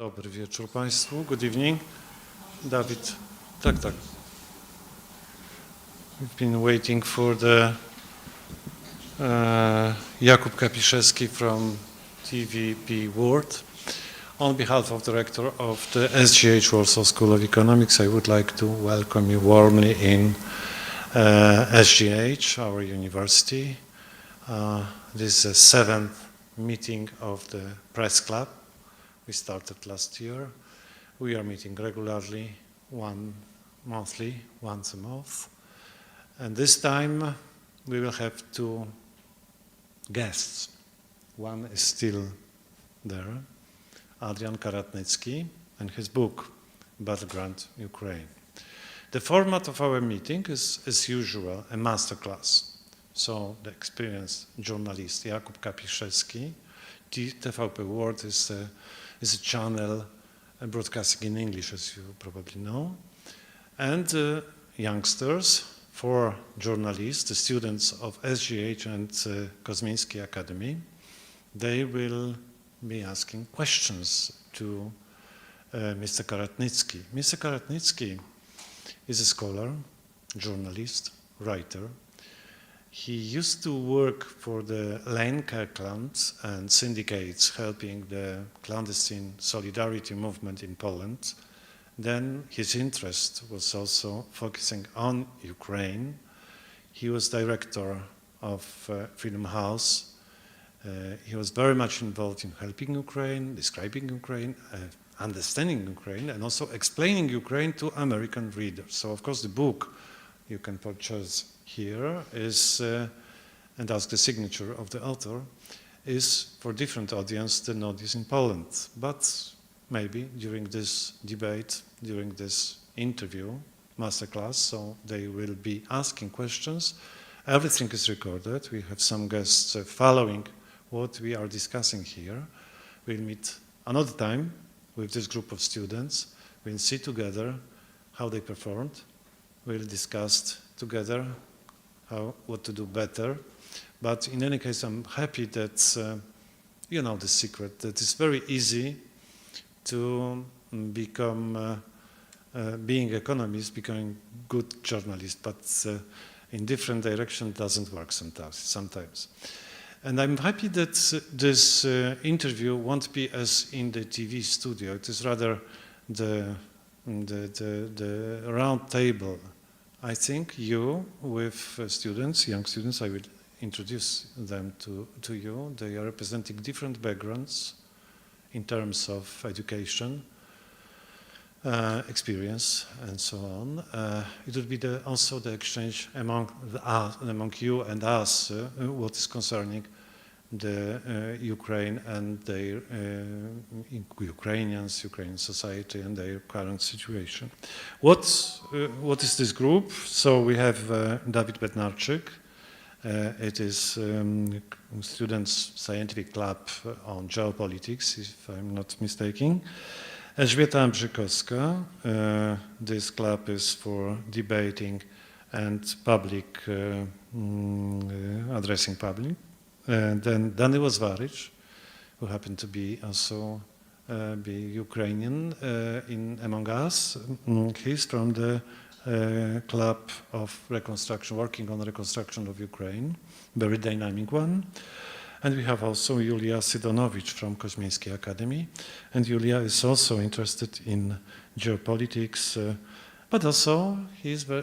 Dobry wieczór Państwu. Good evening. Dawid. Tak. We've been waiting for the Jakub Kapiszewski from TVP World. On behalf of the Rector of the SGH Warsaw School of Economics, I would like to welcome you warmly in SGH, our university. This is the 7th meeting of the Press Club. We started last year. We are meeting regularly, once a month. And this time we will have two guests. One is still there, Adrian Karatnycki, and his book, Battleground Ukraine. The format of our meeting is, as usual, a masterclass. So the experienced journalist Jakub Kapiszewski, TVP World is a channel broadcasting in English, as you probably know. And youngsters, 4 journalists, the students of SGH and Kosmiński Academy, they will be asking questions to Mr. Karatnycki. Mr. Karatnycki is a scholar, journalist, writer. He used to work for the Lane'a Kirklanda and syndicates helping the clandestine solidarity movement in Poland. Then his interest was also focusing on Ukraine. He was director of Freedom House. He was very much involved in helping Ukraine, describing Ukraine, understanding Ukraine, and also explaining Ukraine to American readers. So, of course, the book you can purchase here is, and ask the signature of the author, is for different audience than audience in Poland. But maybe during this debate, during this interview, masterclass, so they will be asking questions. Everything is recorded. We have some guests following what we are discussing here. We'll meet another time with this group of students. We'll see together how they performed. We'll discuss together what to do better. But in any case, I'm happy that, you know the secret, that it's very easy to become, being economist, becoming good journalist, but in different direction doesn't work sometimes. And I'm happy that this interview won't be as in the TV studio. It is rather the round table. I think you, with students, young students, I will introduce them to you. They are representing different backgrounds in terms of education, experience, and so on. It would be also the exchange among you and us, what is concerning the Ukraine and their Ukrainians, Ukrainian society, and their current situation. What is this group? So we have Dawid Bednarczyk. It is students' scientific club on geopolitics, if I'm not mistaken. Elżbieta Ambrzykowska. This club is for debating and public, addressing public. Then Daniel Zwarich, who happened to be also be Ukrainian among us. He's from the Club of Reconstruction, working on reconstruction of Ukraine, very dynamic one. And we have also Julia Sidonowicz from Kosmiński Academy. And Julia is also interested in geopolitics, but also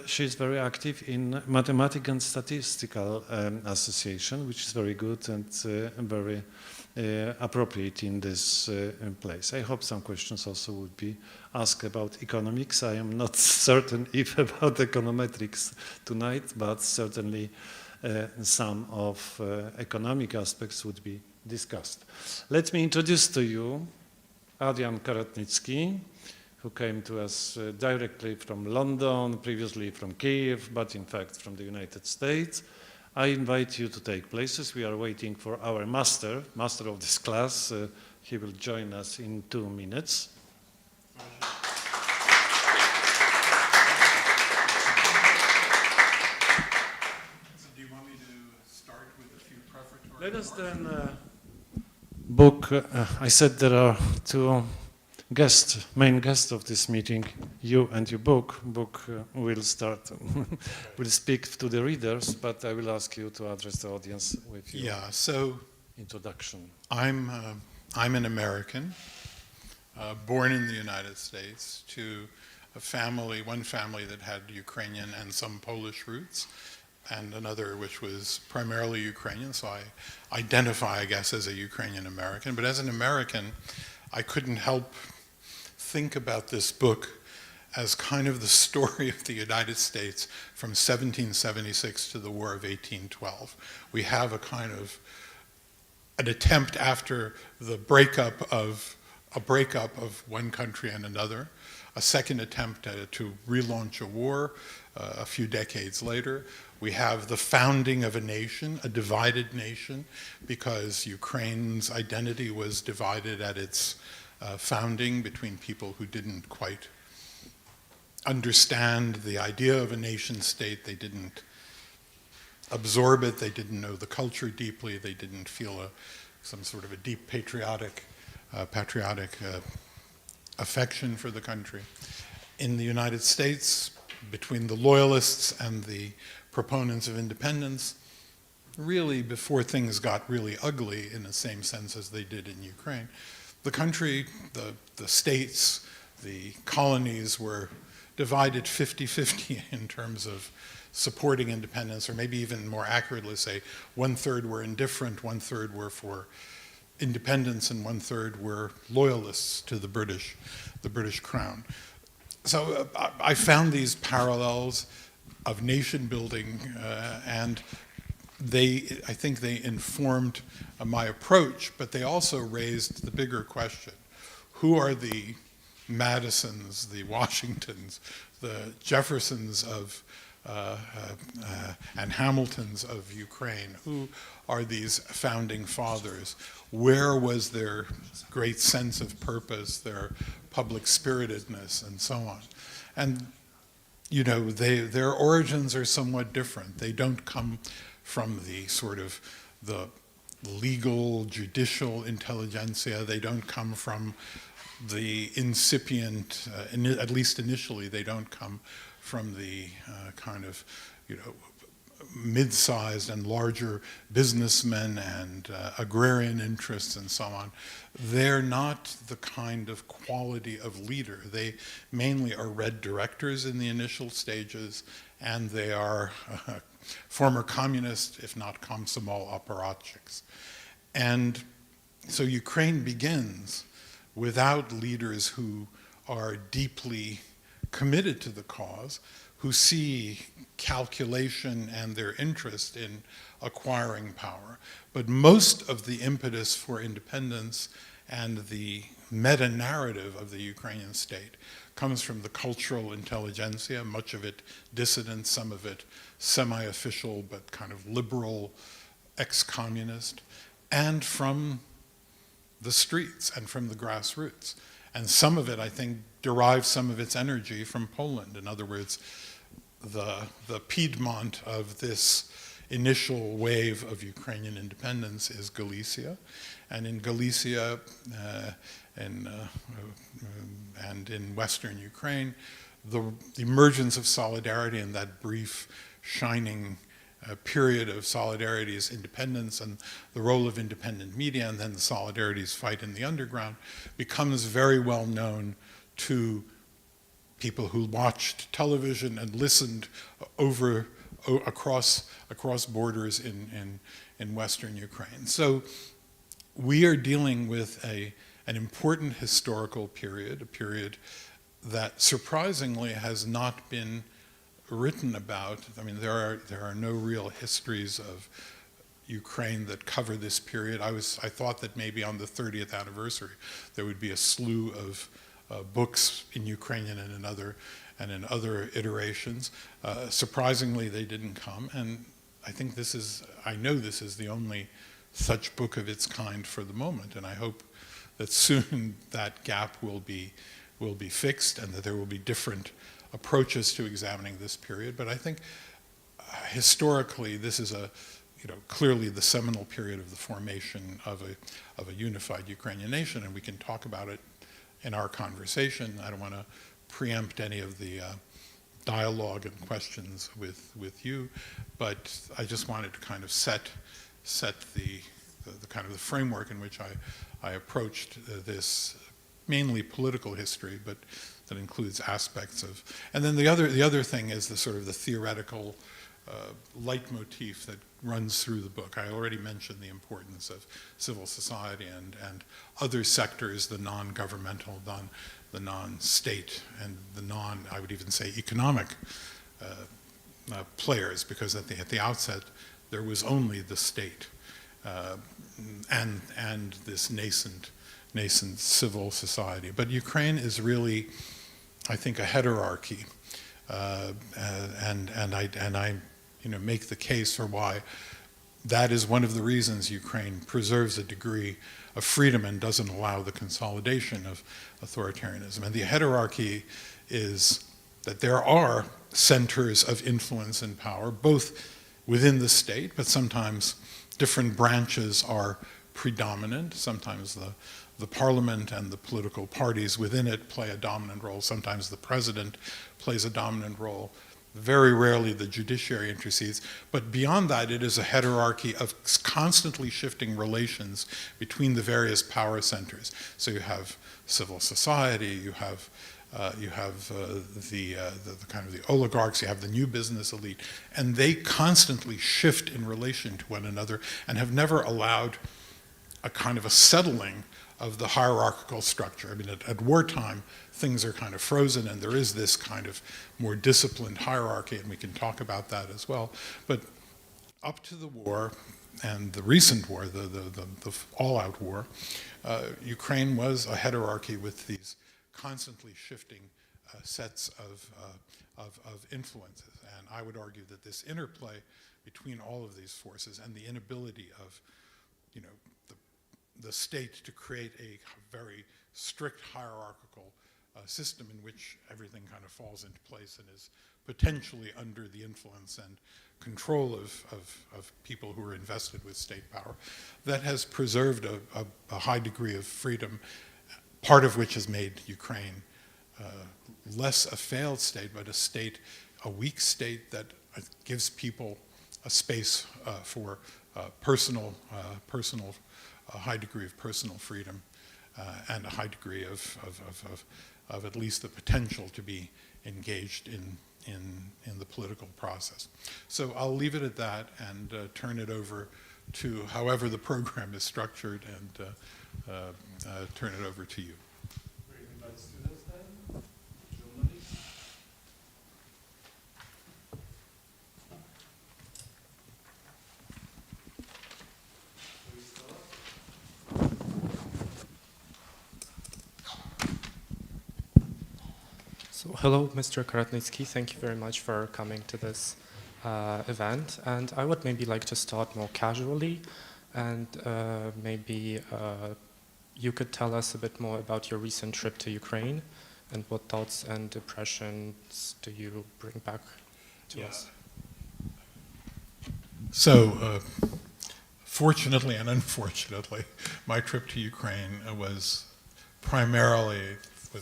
she's very active in Mathematical and Statistical Association, which is very good and very appropriate in this place. I hope some questions also would be asked about economics. I am not certain if about econometrics tonight, but certainly some of economic aspects would be discussed. Let me introduce to you Adrian Karatnycki, who came to us directly from London, previously from Kiev, but in fact from the United States. I invite you to take places. We are waiting for our master of this class. He will join us in 2 minutes. So do you want me to start with a few prefatory Let us remarks? then book. I said there are 2 main guest of this meeting, you and your book. Will start, will speak to the readers, but I will ask you to address the audience with your introduction. I'm an American, born in the United States to one family that had Ukrainian and some Polish roots, and another which was primarily Ukrainian, so I identify, I guess, as a Ukrainian American. But as an American, I couldn't help think about this book as kind of the story of the United States from 1776 to the War of 1812. We have an attempt after the breakup of one country and another, a second attempt to relaunch a war a few decades later. We have the founding of a nation, a divided nation, because Ukraine's identity was divided at its founding between people who didn't quite understand the idea of a nation state. They didn't absorb it. They didn't know the culture deeply. They didn't feel some sort of a deep patriotic affection for the country. In the United States, between the loyalists and the proponents of independence, really before things got really ugly in the same sense as they did in Ukraine, the country, the states, the colonies were divided 50-50 in terms of supporting independence, or maybe even more accurately say, 1/3 were indifferent, 1/3 were for independence, and 1/3 were loyalists to the British Crown. So I found these parallels of nation building, and I think they informed my approach, but they also raised the bigger question: who are the Madisons, the Washingtons, the Jeffersons and Hamiltons of Ukraine? Who are these founding fathers? Where was their great sense of purpose, their public spiritedness, and so on? And you know, their origins are somewhat different. They don't come from the sort of the legal, judicial intelligentsia. They don't come from the incipient, at least initially, they don't come from the kind of, you know, mid-sized and larger businessmen and agrarian interests and so on. They're not the kind of quality of leader. They mainly are Red directors in the initial stages, and they are former communist, if not komsomol apparatchiks. And so Ukraine begins without leaders who are deeply committed to the cause, who see calculation and their interest in acquiring power. But most of the impetus for independence and the meta-narrative of the Ukrainian state comes from the cultural intelligentsia, much of it dissident, some of it semi-official but kind of liberal, ex-communist, and from the streets and from the grassroots. And some of it, I think, derives some of its energy from Poland. In other words, the Piedmont of this initial wave of Ukrainian independence is Galicia. And in Galicia and in Western Ukraine, the emergence of solidarity in that brief, shining period of Solidarity's independence and the role of independent media, and then the Solidarity's fight in the underground, becomes very well known to people who watched television and listened across borders in Western Ukraine. So we are dealing with an important historical period, a period that surprisingly has not been written about. I mean, there are no real histories of Ukraine that cover this period. I thought that maybe on the 30th anniversary there would be a slew of books in Ukrainian and in other iterations. Surprisingly, they didn't come, and I know this is the only such book of its kind for the moment, and I hope that soon that gap will be fixed and that there will be different approaches to examining this period. But I think historically this is clearly the seminal period of the formation of a unified Ukrainian nation, and we can talk about it in our conversation. I don't want to preempt any of the dialogue and questions with you, but I just wanted to kind of set the kind of the framework in which I approached this mainly political history, but that includes aspects of, and then the other thing is the sort of the theoretical leitmotif that runs through the book. I already mentioned the importance of civil society and other sectors, the non-governmental, the non-state, and the I would even say economic players, because at the outset there was only the state and this nascent civil society. But Ukraine is really, I think, a heterarchy, and I make the case for why that is one of the reasons Ukraine preserves a degree of freedom and doesn't allow the consolidation of authoritarianism. And the hierarchy is that there are centers of influence and power, both within the state, but sometimes different branches are predominant. Sometimes the parliament and the political parties within it play a dominant role. Sometimes the president plays a dominant role. Very rarely the judiciary intercedes, but beyond that it is a hierarchy of constantly shifting relations between the various power centers. So you have civil society, you have the kind of the oligarchs, you have the new business elite, and they constantly shift in relation to one another and have never allowed a kind of a settling of the hierarchical structure. I mean, at wartime, things are kind of frozen, and there is this kind of more disciplined hierarchy, and we can talk about that as well. But up to the war, and the recent war, the all-out war, Ukraine was a hierarchy with these constantly shifting sets of influences. And I would argue that this interplay between all of these forces and the inability of, the state to create a very strict hierarchical system in which everything kind of falls into place and is potentially under the influence and control of people who are invested with state power, that has preserved a high degree of freedom, part of which has made Ukraine less a failed state, but a weak state that gives people a space for a high degree of personal freedom and a high degree of at least the potential to be engaged in the political process. So I'll leave it at that and turn it over to however the program is structured and turn it over to you. So, hello, Mr. Karatnycki. Thank you very much for coming to this event. And I would maybe like to start more casually, and maybe you could tell us a bit more about your recent trip to Ukraine, and what thoughts and impressions do you bring back to us? So, fortunately and unfortunately, my trip to Ukraine was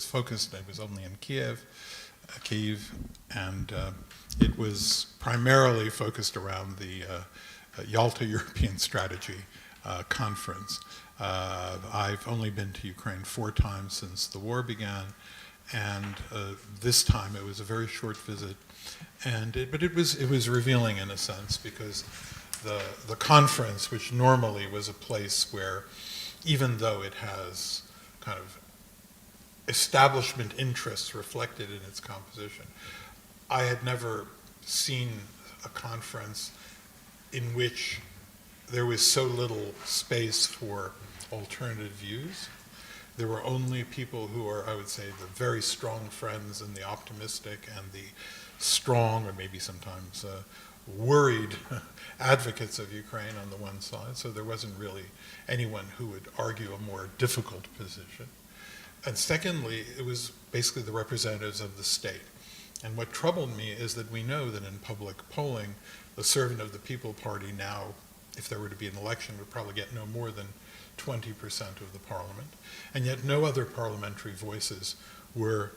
focused, I was only in Kiev, and it was primarily focused around the Yalta European Strategy conference. I've only been to Ukraine 4 times since the war began, and this time it was a very short visit, but it was revealing in a sense, because the conference, which normally was a place where, even though it has kind of establishment interests reflected in its composition, I had never seen a conference in which there was so little space for alternative views. There were only people who are, I would say, the very strong friends and the optimistic and the strong, or maybe sometimes worried advocates of Ukraine on the one side, so there wasn't really anyone who would argue a more difficult position. And secondly, it was basically the representatives of the state. And what troubled me is that we know that in public polling, the Servant of the People Party now, if there were to be an election, would probably get no more than 20% of the parliament, and yet no other parliamentary voices were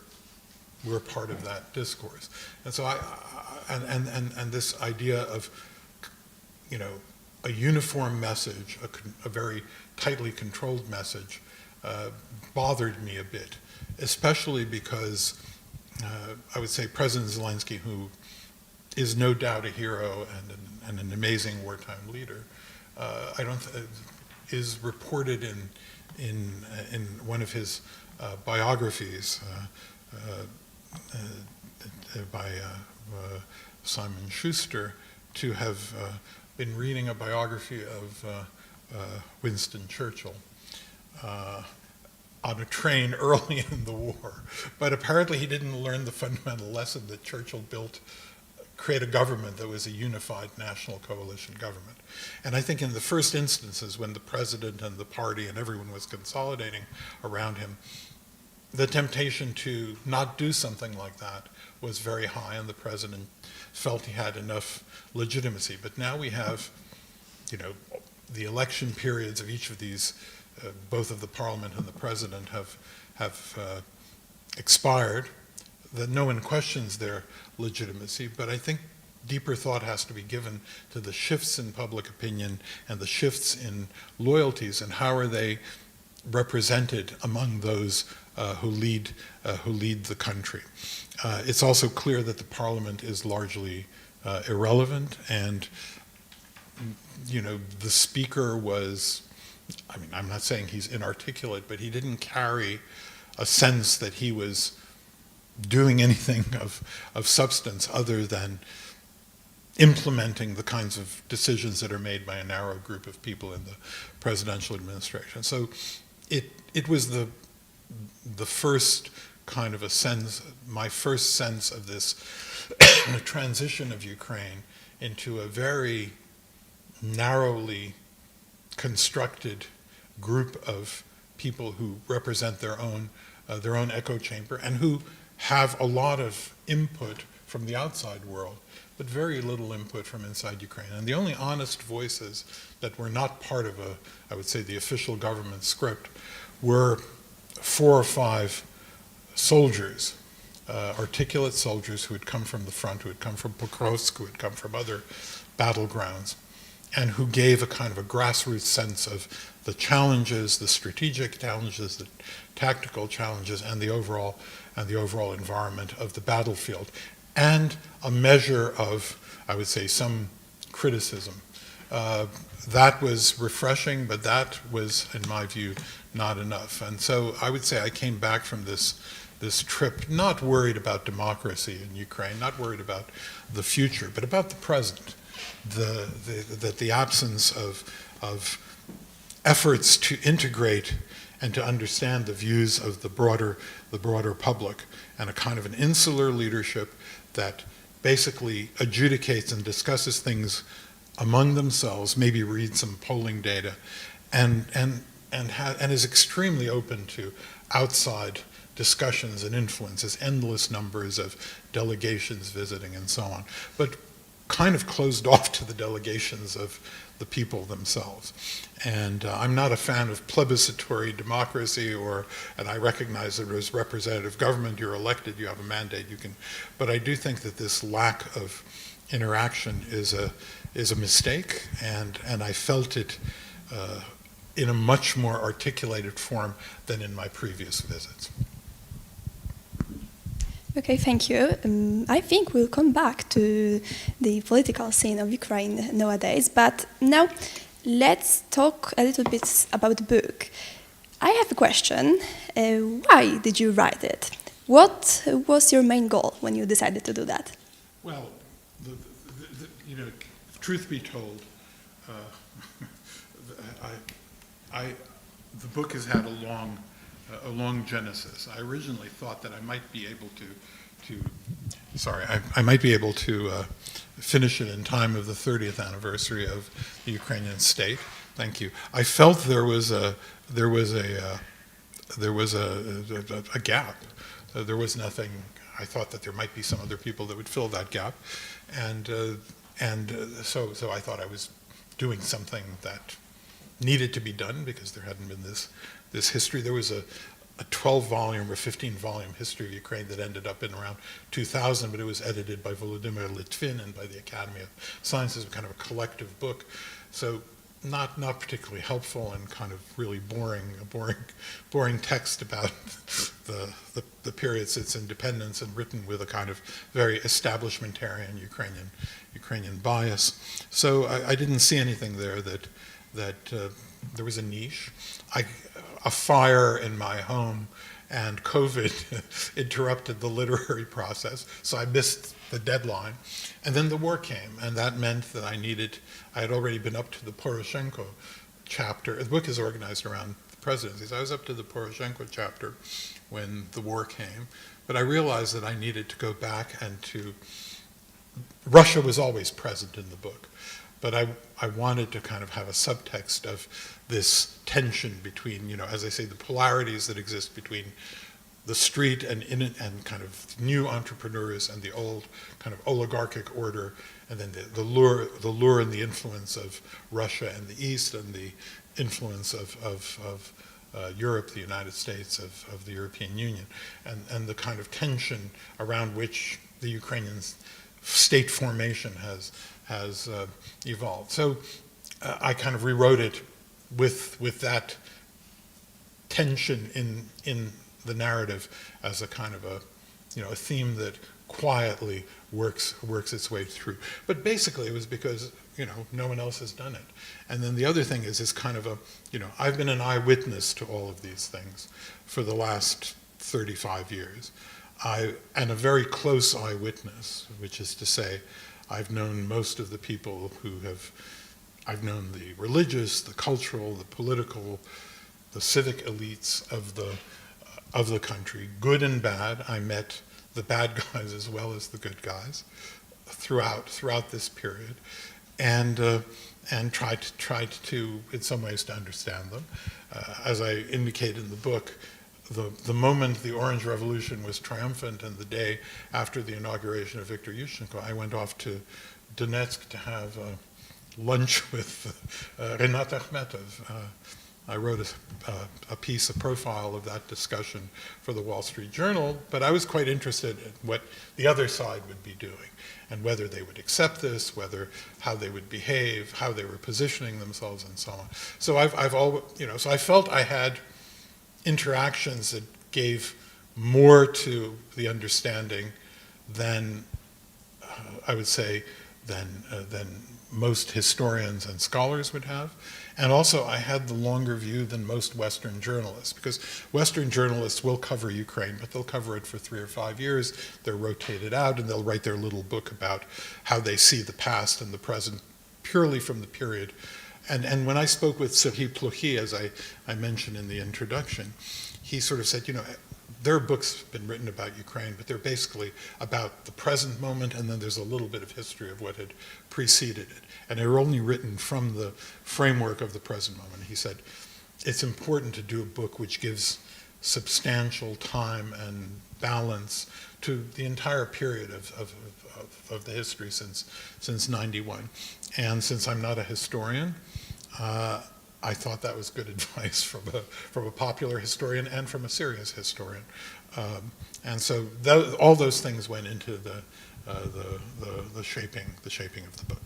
part of that discourse. And so and this idea of, a uniform message, a very tightly controlled message, bothered me a bit, especially because I would say President Zelensky, who is no doubt a hero and an amazing wartime leader, is reported in one of his biographies by Simon Schuster to have been reading a biography of Winston Churchill on a train early in the war. But apparently he didn't learn the fundamental lesson that Churchill create a government that was a unified national coalition government. And I think in the first instances when the president and the party and everyone was consolidating around him, the temptation to not do something like that was very high, and the president felt he had enough legitimacy. But now we have, the election periods of each of these, both of the parliament and the president have expired, that no one questions their legitimacy, but I think deeper thought has to be given to the shifts in public opinion and the shifts in loyalties, and how are they represented among those who lead the country. It's also clear that the parliament is largely irrelevant, and the speaker was, I'm not saying he's inarticulate, but he didn't carry a sense that he was doing anything of substance other than implementing the kinds of decisions that are made by a narrow group of people in the presidential administration. So it was the first kind of a sense, my first sense of this transition of Ukraine into a very narrowly constructed group of people who represent their own echo chamber, and who have a lot of input from the outside world, but very little input from inside Ukraine. And the only honest voices that were not part of I would say, the official government script were 4 or 5 soldiers, articulate soldiers who had come from the front, who had come from Pokrovsk, who had come from other battlegrounds, and who gave a kind of a grassroots sense of the challenges, the strategic challenges, the tactical challenges, and the overall environment of the battlefield, and a measure of, I would say, some criticism. That was refreshing, but that was, in my view, not enough. And so I would say I came back from this trip not worried about democracy in Ukraine, not worried about the future, but about the present. That the absence of efforts to integrate and to understand the views of the broader public, and a kind of an insular leadership that basically adjudicates and discusses things among themselves, maybe read some polling data, and is extremely open to outside discussions and influences, endless numbers of delegations visiting and so on, but kind of closed off to the delegations of the people themselves. And I'm not a fan of plebiscitary democracy, and I recognize that as representative government, you're elected, you have a mandate, but I do think that this lack of interaction is a mistake, and I felt it in a much more articulated form than in my previous visits. Okay, thank you. I think we'll come back to the political scene of Ukraine nowadays, but now let's talk a little bit about the book. I have a question. Why did you write it? What was your main goal when you decided to do that? Well, truth be told, the book has had a long genesis. I originally thought that I might be able I might be able to finish it in time of the 30th anniversary of the Ukrainian state. Thank you. I felt there was a gap. There was nothing. I thought that there might be some other people that would fill that gap, and so I thought I was doing something that needed to be done because there hadn't been this history. There was a 12-volume or 15-volume history of Ukraine that ended up in around 2000, but it was edited by Volodymyr Litvin and by the Academy of Sciences, kind of a collective book. So not particularly helpful and kind of really boring text about the period since independence, and written with a kind of very establishmentarian Ukrainian bias. So I didn't see anything there that there was a niche. A fire in my home and COVID interrupted the literary process, so I missed the deadline. And then the war came, and that meant that I had already been up to the Poroshenko chapter. The book is organized around the presidencies. I was up to the Poroshenko chapter when the war came, but I realized that I needed to go back and Russia was always present in the book, but I wanted to kind of have a subtext of this tension between, as I say, the polarities that exist between the street and kind of new entrepreneurs and the old kind of oligarchic order, and then the lure and the influence of Russia and the East, and the influence of Europe, the United States, of the European Union, and the kind of tension around which the Ukrainian state formation has evolved. So I kind of rewrote it with that tension in the narrative as a kind of a theme that quietly works its way through. But basically it was because no one else has done it. And then the other thing is kind of I've been an eyewitness to all of these things for the last 35 years. And a very close eyewitness, which is to say, I've known most of the people I've known the religious, the cultural, the political, the civic elites of the country, good and bad. I met the bad guys as well as the good guys throughout this period, and tried to in some ways to understand them. As I indicated in the book, the moment the Orange Revolution was triumphant and the day after the inauguration of Viktor Yushchenko, I went off to Donetsk to have lunch with Renat Akhmetov. I wrote a piece, a profile of that discussion for the Wall Street Journal, but I was quite interested in what the other side would be doing and whether they would accept this, how they would behave, how they were positioning themselves, and so on. So so I felt I had interactions that gave more to the understanding than I would say than most historians and scholars would have. And also I had the longer view than most Western journalists, because Western journalists will cover Ukraine, but they'll cover it for 3 or 5 years. They're rotated out and they'll write their little book about how they see the past and the present purely from the period. And when I spoke with Serhiy Plokhy, as I mentioned in the introduction, he sort of said, there are books been written about Ukraine, but they're basically about the present moment, and then there's a little bit of history of what had preceded it. And they're only written from the framework of the present moment. He said, it's important to do a book which gives substantial time and balance to the entire period of the history since 91. And since I'm not a historian, I thought that was good advice from a popular historian and from a serious historian. And so all those things went into the shaping of the book.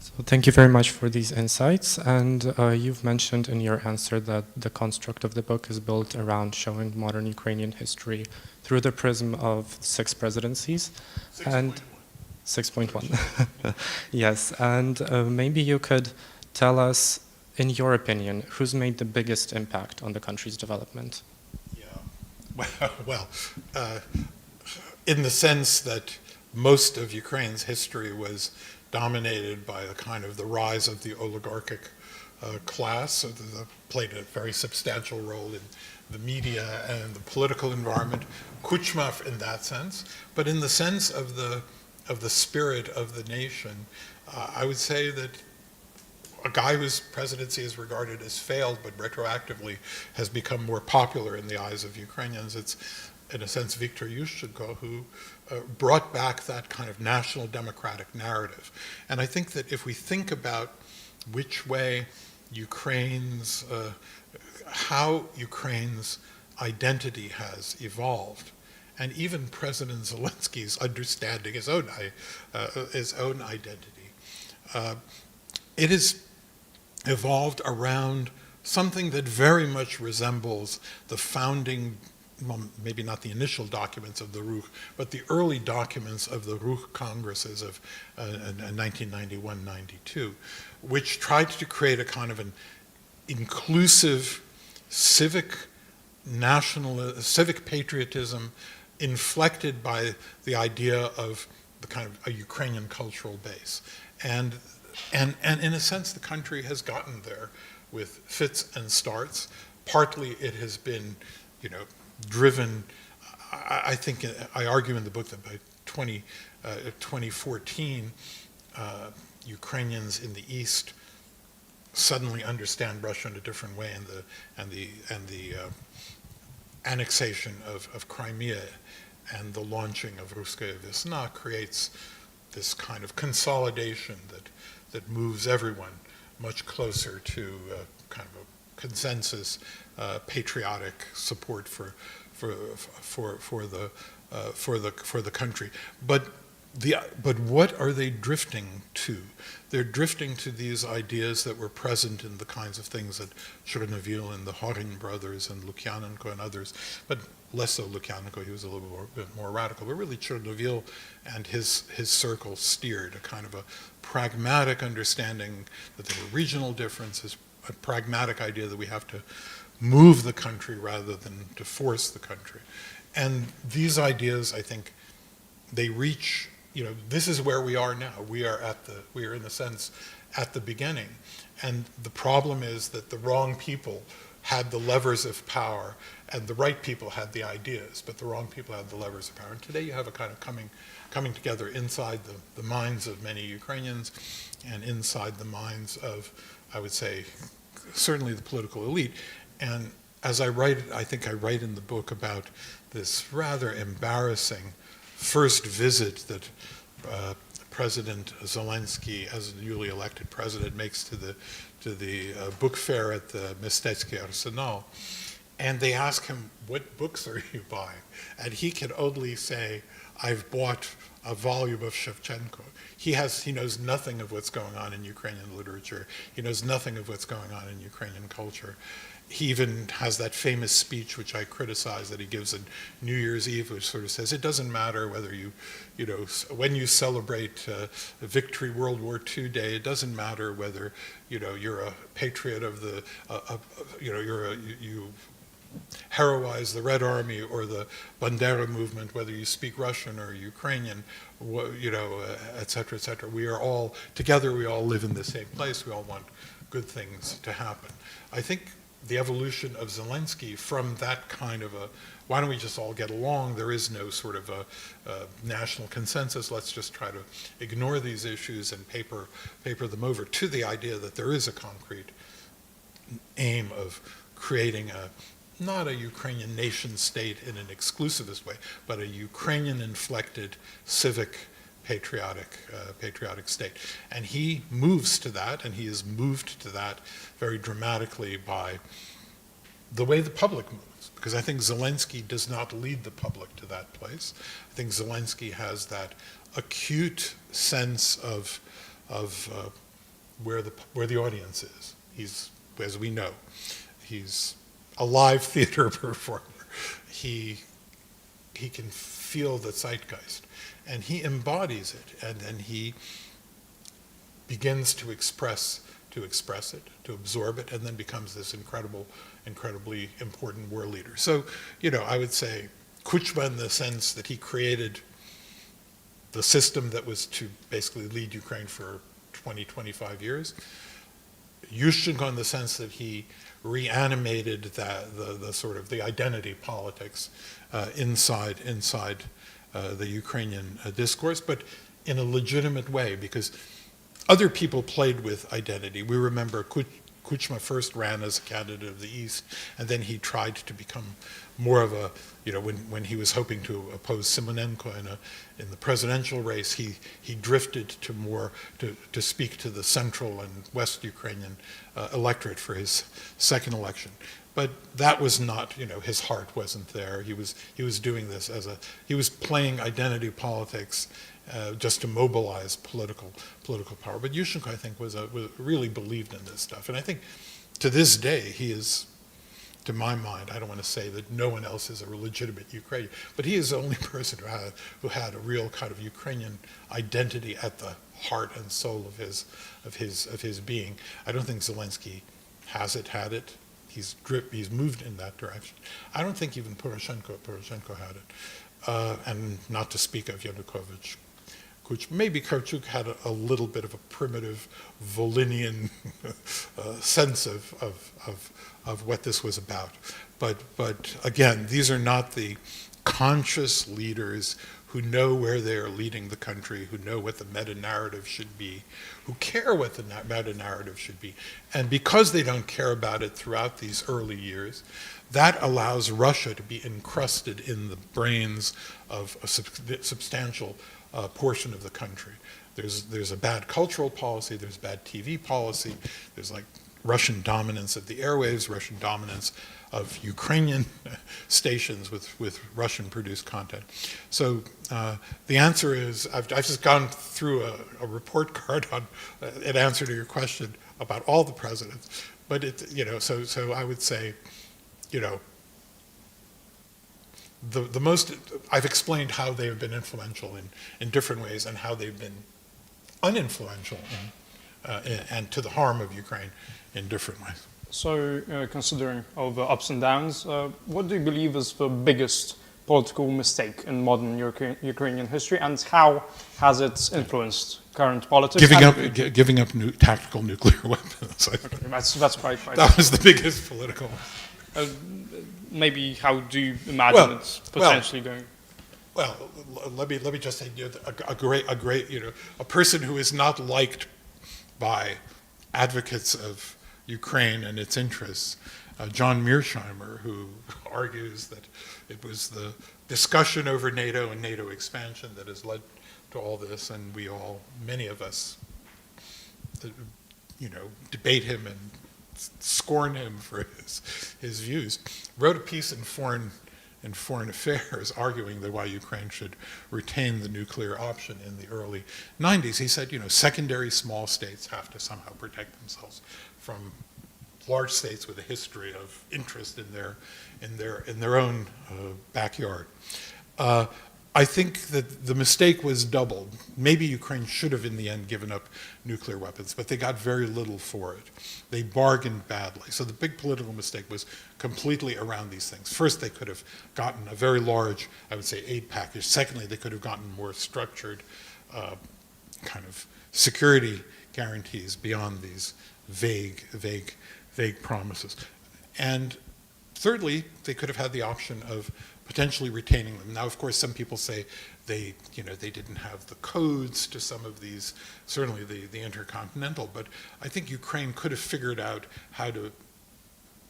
So thank you very much for these insights. And you've mentioned in your answer that the construct of the book is built around showing modern Ukrainian history through the prism of 6 presidencies. 6.1. Yes, and maybe you could tell us, in your opinion, who's made the biggest impact on the country's development? Yeah, well, in the sense that most of Ukraine's history was dominated by the rise of the oligarchic class, so that played a very substantial role in the media and the political environment. Kuchma in that sense, but in the sense of the spirit of the nation, I would say that a guy whose presidency is regarded as failed but retroactively has become more popular in the eyes of Ukrainians. It's, in a sense, Viktor Yushchenko, who brought back that kind of national democratic narrative. And I think that if we think about which way how Ukraine's identity has evolved, and even President Zelensky's understanding his own identity. It has evolved around something that very much resembles the founding, well, maybe not the initial documents of the Ruch, but the early documents of the Ruch Congresses of 1991-92, which tried to create a kind of an inclusive civic patriotism inflected by the idea of the kind of a Ukrainian cultural base. And in a sense, the country has gotten there with fits and starts. Partly it has been, driven, I think, I argue in the book that by 2014, Ukrainians in the East suddenly understand Russia in a different way, and the annexation of Crimea and the launching of Ruskaya Vesna creates this kind of consolidation that moves everyone much closer to kind of a consensus, patriotic support for the country. But what are they drifting to? They're drifting to these ideas that were present in the kinds of things that Chernovil and the Horin brothers and Lukyanenko and others, but less so Lukyanenko, he was a little bit more radical, but really Chernovil and his circle steered a kind of a pragmatic understanding that there were regional differences, a pragmatic idea that we have to move the country rather than to force the country. And these ideas, I think, they reach, this is where we are now. We are in a sense at the beginning. And the problem is that the wrong people had the levers of power and the right people had the ideas, but the wrong people had the levers of power. And today you have a kind of coming together inside the minds of many Ukrainians and inside the minds of, I would say, certainly the political elite. And as I think I write in the book about this rather embarrassing first visit that President Zelensky, as a newly elected president, makes to the book fair at the Mistecki Arsenal, and they ask him, "What books are you buying?" And he can only say, "I've bought a volume of Shevchenko." He knows nothing of what's going on in Ukrainian literature. He knows nothing of what's going on in Ukrainian culture. He even has that famous speech, which I criticize, that he gives on New Year's Eve, which sort of says, it doesn't matter whether when you celebrate Victory World War II Day, it doesn't matter whether, you're a patriot of you heroize the Red Army or the Bandera movement, whether you speak Russian or Ukrainian, et cetera, et cetera. We are all together, we all live in the same place, we all want good things to happen. I think the evolution of Zelensky from that kind of why don't we just all get along, there is no sort of a national consensus, let's just try to ignore these issues and paper them over, to the idea that there is a concrete aim of creating not a Ukrainian nation state in an exclusivist way, but a Ukrainian-inflected civic patriotic state. And he moves to that, and he is moved to that very dramatically by the way the public moves. Because I think Zelensky does not lead the public to that place. I think Zelensky has that acute sense of where the audience is. He's, as we know, he's a live theater performer. He can feel the zeitgeist. And he embodies it, and then he begins to express it, to absorb it, and then becomes this incredibly important war leader. So, I would say Kuchma in the sense that he created the system that was to basically lead Ukraine for 20-25 years. Yushchenko in the sense that he reanimated the sort of the identity politics inside the Ukrainian discourse, but in a legitimate way, because other people played with identity. We remember Kuchma first ran as a candidate of the East, and then he tried to become more of a, when he was hoping to oppose Simonenko in the presidential race, he drifted to more, to speak to the central and West Ukrainian electorate for his second election. But that was not, his heart wasn't there. He was doing this he was playing identity politics just to mobilize political power. But Yushchenko, I think, really believed in this stuff. And I think to this day, he is, to my mind, I don't want to say that no one else is a legitimate Ukrainian, but he is the only person who had a real kind of Ukrainian identity at the heart and soul of his being. I don't think Zelensky had it. He's moved in that direction. I don't think even Poroshenko had it. And not to speak of Yanukovych. Maybe Kravchuk had a little bit of a primitive Volinian sense of what this was about. But again, these are not the conscious leaders who know where they are leading the country, who know what the meta-narrative should be, who care what the meta-narrative should be. And because they don't care about it throughout these early years, that allows Russia to be encrusted in the brains of a substantial portion of the country. There's a bad cultural policy, there's bad TV policy, there's like Russian dominance of the airwaves, Russian dominance of Ukrainian stations with Russian-produced content. So the answer is, I've just gone through a report card on an answer to your question about all the presidents, but so I would say, the most, I've explained how they have been influential in different ways and how they've been uninfluential and to the harm of Ukraine in different ways. So, considering all the ups and downs, what do you believe is the biggest political mistake in modern Ukrainian history, and how has it influenced current politics? Giving up tactical nuclear weapons. Okay, that's quite. That was the biggest political. Maybe how do you imagine it's potentially going? Well, let me just say, a great, a person who is not liked by advocates of Ukraine and its interests, John Mearsheimer, who argues that it was the discussion over NATO and NATO expansion that has led to all this, and many of us, debate him and scorn him for his views, wrote a piece in Foreign Affairs arguing that why Ukraine should retain the nuclear option in the early 90s. He said, secondary small states have to somehow protect themselves from large states with a history of interest in their own backyard. I think that the mistake was doubled. Maybe Ukraine should have in the end given up nuclear weapons, but they got very little for it. They bargained badly. So the big political mistake was completely around these things. First, they could have gotten a very large, I would say, aid package. Secondly, they could have gotten more structured kind of security guarantees beyond these vague promises. And thirdly, they could have had the option of potentially retaining them. Now, of course, some people say they didn't have the codes to some of these, certainly the intercontinental, but I think Ukraine could have figured out how to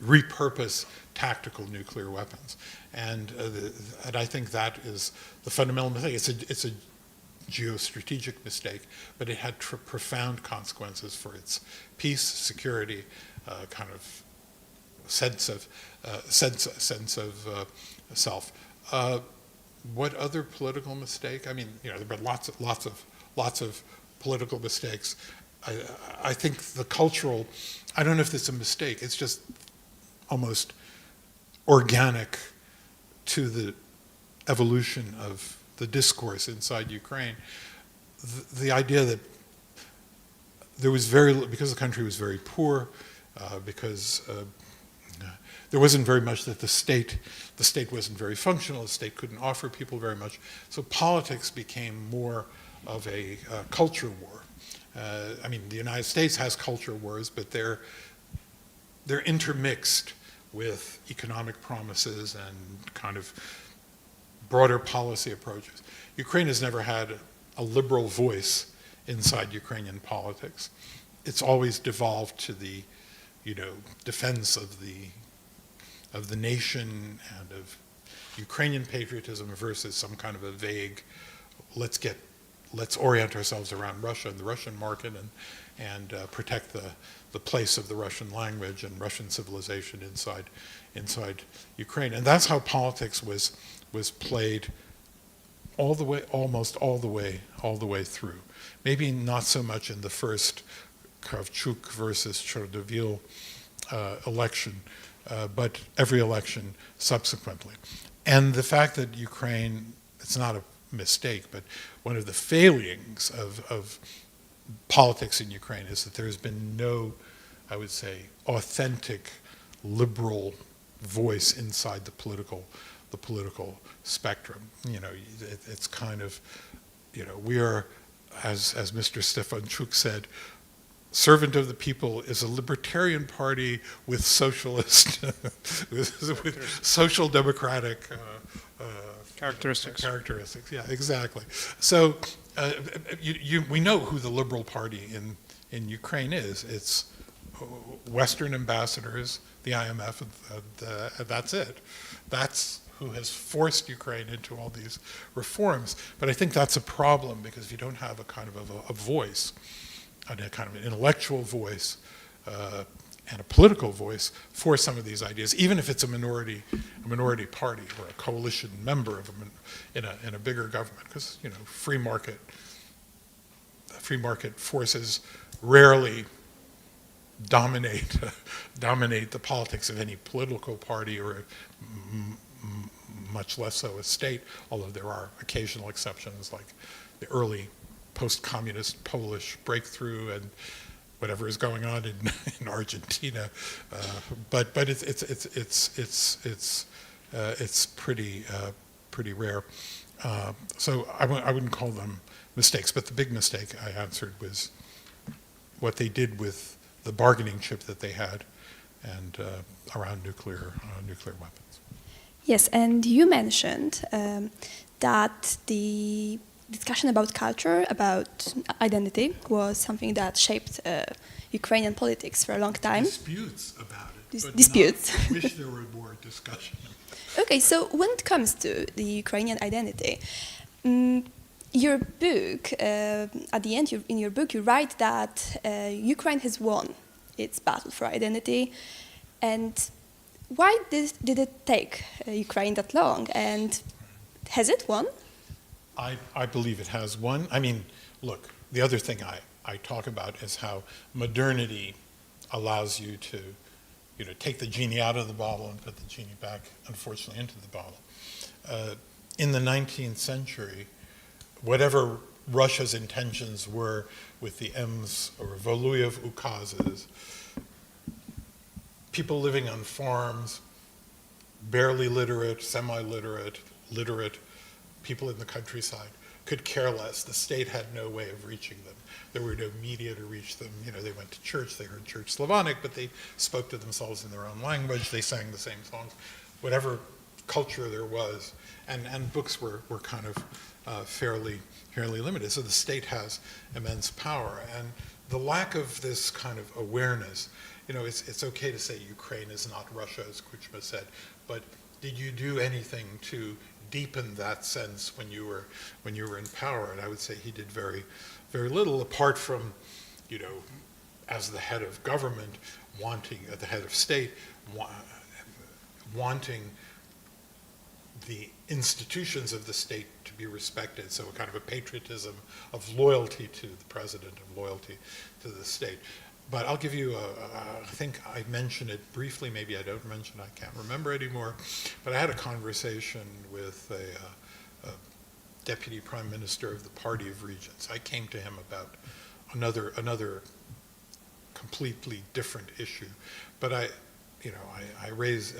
repurpose tactical nuclear weapons. And I think that is the fundamental mistake. It's a geostrategic mistake, but it had profound consequences for its peace, security, kind of sense of self. What other political mistake? I mean, there have been lots of political mistakes. I think the cultural, I don't know if it's a mistake, it's just almost organic to the evolution of the discourse inside Ukraine. The idea that there was because the country was very poor, because there wasn't very much that the state wasn't very functional, the state couldn't offer people very much, so politics became more of a culture war. I mean, the United States has culture wars, but they're intermixed with economic promises and kind of broader policy approaches. Ukraine has never had a liberal voice inside Ukrainian politics. It's always devolved to the defense of the nation and of Ukrainian patriotism versus some kind of a vague, let's orient ourselves around Russia and the Russian market and protect the place of the Russian language and Russian civilization inside Ukraine. And that's how politics was played almost all the way through. Maybe not so much in the first Kravchuk versus Chernovil election, but every election subsequently. And the fact that Ukraine, it's not a mistake, but one of the failings of politics in Ukraine is that there's been no, I would say, authentic liberal voice inside the political spectrum. It's kind of, we are, as Mr. Stefanchuk said, Servant of the People is a libertarian party with socialist, with social democratic Characteristics. Yeah, exactly. So we know who the liberal party in Ukraine is. It's Western ambassadors, the IMF, and that's it. That's who has forced Ukraine into all these reforms. But I think that's a problem, because if you don't have a kind of a voice, and a kind of an intellectual voice and a political voice for some of these ideas, even if it's a minority party or a coalition member of in a bigger government, because free market forces rarely dominate the politics of any political party, or much less so a state, although there are occasional exceptions like the early post-communist Polish breakthrough and whatever is going on in Argentina, but it's pretty rare. So I wouldn't call them mistakes, but the big mistake I answered was what they did with the bargaining chip that they had, and around nuclear weapons. Yes, and you mentioned that the discussion about culture, about identity, was something that shaped Ukrainian politics for a long time. Disputes about it. But Disputes. I wish there were more discussion. Okay, so when it comes to the Ukrainian identity, your book, at the end, in your book, you write that Ukraine has won its battle for identity. And why did it take Ukraine that long? And has it won? I believe it has won. I mean, look, the other thing I talk about is how modernity allows you to, take the genie out of the bottle and put the genie back, unfortunately, into the bottle. In the 19th century, whatever Russia's intentions were with the M's or Voluyev ukazes, people living on farms, barely literate, semi-literate, literate, people in the countryside could care less. The state had no way of reaching them. There were no media to reach them. They went to church, they heard Church Slavonic, but they spoke to themselves in their own language, they sang the same songs. Whatever culture there was, and books were kind of fairly limited. So the state has immense power, and the lack of this kind of awareness, it's okay to say Ukraine is not Russia, as Kuchma said, but did you do anything to deepen that sense when you were in power? And I would say he did very, very little, apart from, as the head of government, the head of state, wanting the institutions of the state to be respected, so a kind of a patriotism of loyalty to the president, of loyalty to the state. But I'll give you I think I mentioned it briefly, maybe I don't mention it, I can't remember anymore, but I had a conversation with a deputy prime minister of the Party of Regents. I came to him about another completely different issue, but I raised,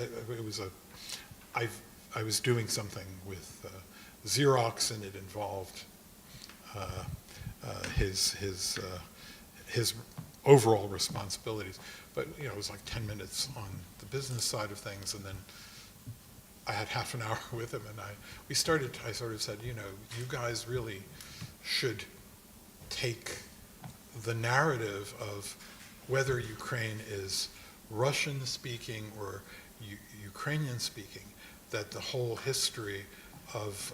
I was doing something with Xerox, and it involved his overall responsibilities. But it was like 10 minutes on the business side of things, and then I had half an hour with him, and I sort of said, you guys really should take the narrative of whether Ukraine is Russian-speaking or Ukrainian-speaking, that the whole history of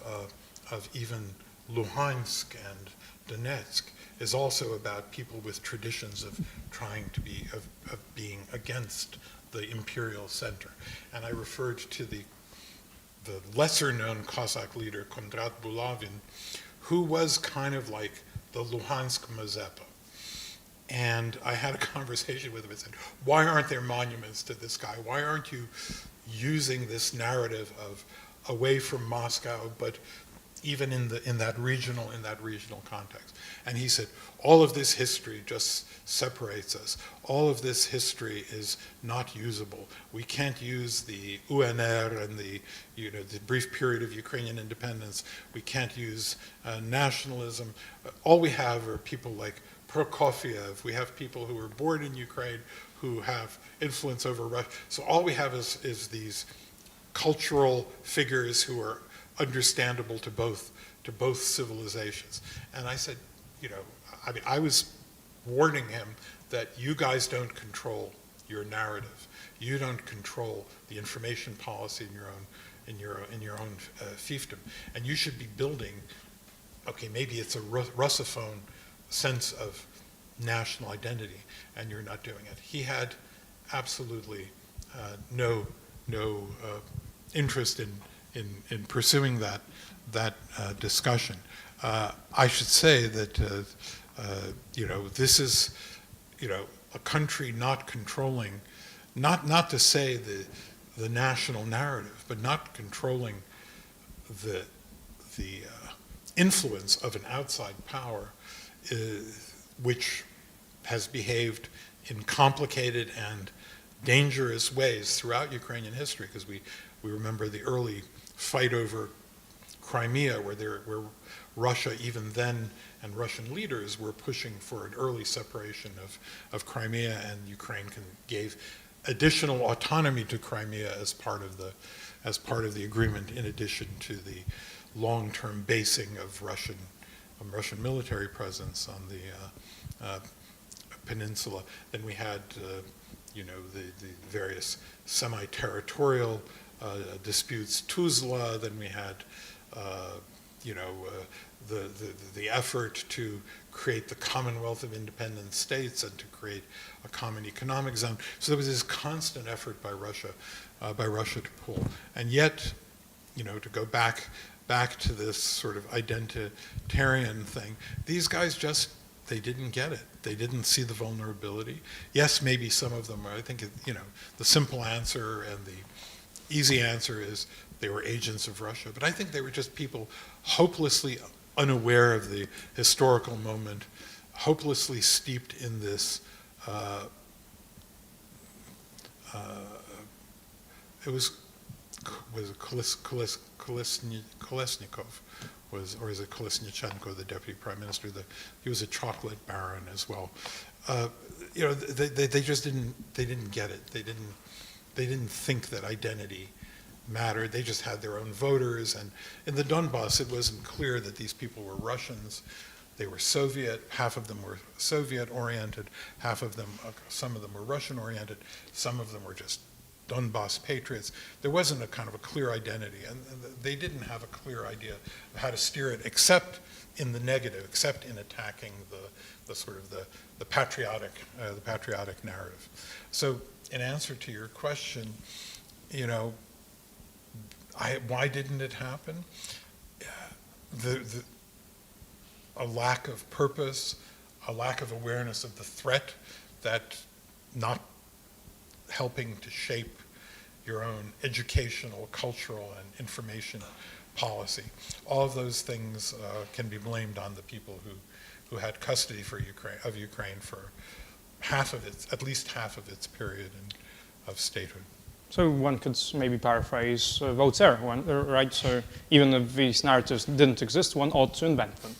even Luhansk and Donetsk is also about people with traditions of trying to be, of being against the imperial center. And I referred to the lesser-known Cossack leader, Kondrat Bulavin, who was kind of like the Luhansk Mazepa. And I had a conversation with him and said, why aren't there monuments to this guy? Why aren't you using this narrative of away from Moscow, but even in that regional context? And he said, all of this history just separates us. All of this history is not usable. We can't use the UNR and the brief period of Ukrainian independence. We can't use nationalism. All we have are people like Prokofiev. We have people who were born in Ukraine who have influence over Russia. So all we have is these cultural figures who are understandable to both civilizations. And I said, I was warning him that you guys don't control your narrative. You don't control the information policy in your own fiefdom. And you should be building, okay, maybe it's a Russophone sense of national identity, and you're not doing it. He had absolutely no interest in pursuing that discussion. I should say that this is a country not controlling, not to say the national narrative, but not controlling the influence of an outside power, which has behaved in complicated and dangerous ways throughout Ukrainian history, because we remember the early fight over Crimea, where Russia even then and Russian leaders were pushing for an early separation of Crimea, and Ukraine gave additional autonomy to Crimea as part of the agreement, in addition to the long-term basing of Russian military presence on the peninsula. Then we had the various semi-territorial disputes, Tuzla. Then we had the effort to create the Commonwealth of Independent States and to create a common economic zone. So there was this constant effort by Russia to pull. And yet, to go back to this sort of identitarian thing, these guys they didn't get it. They didn't see the vulnerability. Yes, maybe some of them, I think, the simple answer and the easy answer is they were agents of Russia. But I think they were just people hopelessly unaware of the historical moment, hopelessly steeped in this, it was Kolesnikov, or is it Kolesnichenko, the deputy prime minister? He was a chocolate baron as well. They just didn't get it. They didn't think that identity mattered. They just had their own voters, and in the Donbass, it wasn't clear that these people were Russians. They were Soviet. Half of them were Soviet-oriented. Some of them were Russian-oriented. Some of them were just Donbass patriots. There wasn't a kind of a clear identity, and they didn't have a clear idea of how to steer it, except in the negative, except in attacking the sort of the patriotic narrative. So, in answer to your question, why didn't it happen? A lack of purpose, a lack of awareness of the threat, that not helping to shape your own educational, cultural, and information policy. All of those things can be blamed on the people who had custody of Ukraine for at least half of its period of statehood. So one could maybe paraphrase Voltaire, right? So even if these narratives didn't exist, one ought to invent them.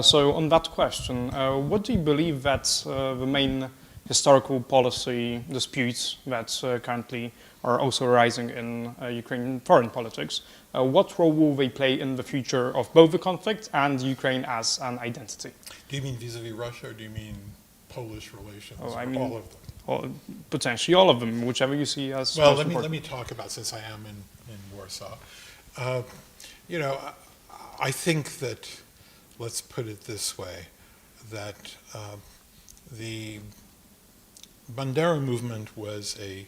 So on that question, what do you believe that the main historical policy disputes that currently are also arising in Ukrainian foreign politics, what role will they play in the future of both the conflict and Ukraine as an identity? Do you mean vis-a-vis Russia, or do you mean Polish relations, I or mean, all of them? or potentially all of them, whichever you see as Well, most let important. me talk about, since I am in Warsaw. You know, I think that, let's put it this way, that the Bandera movement was a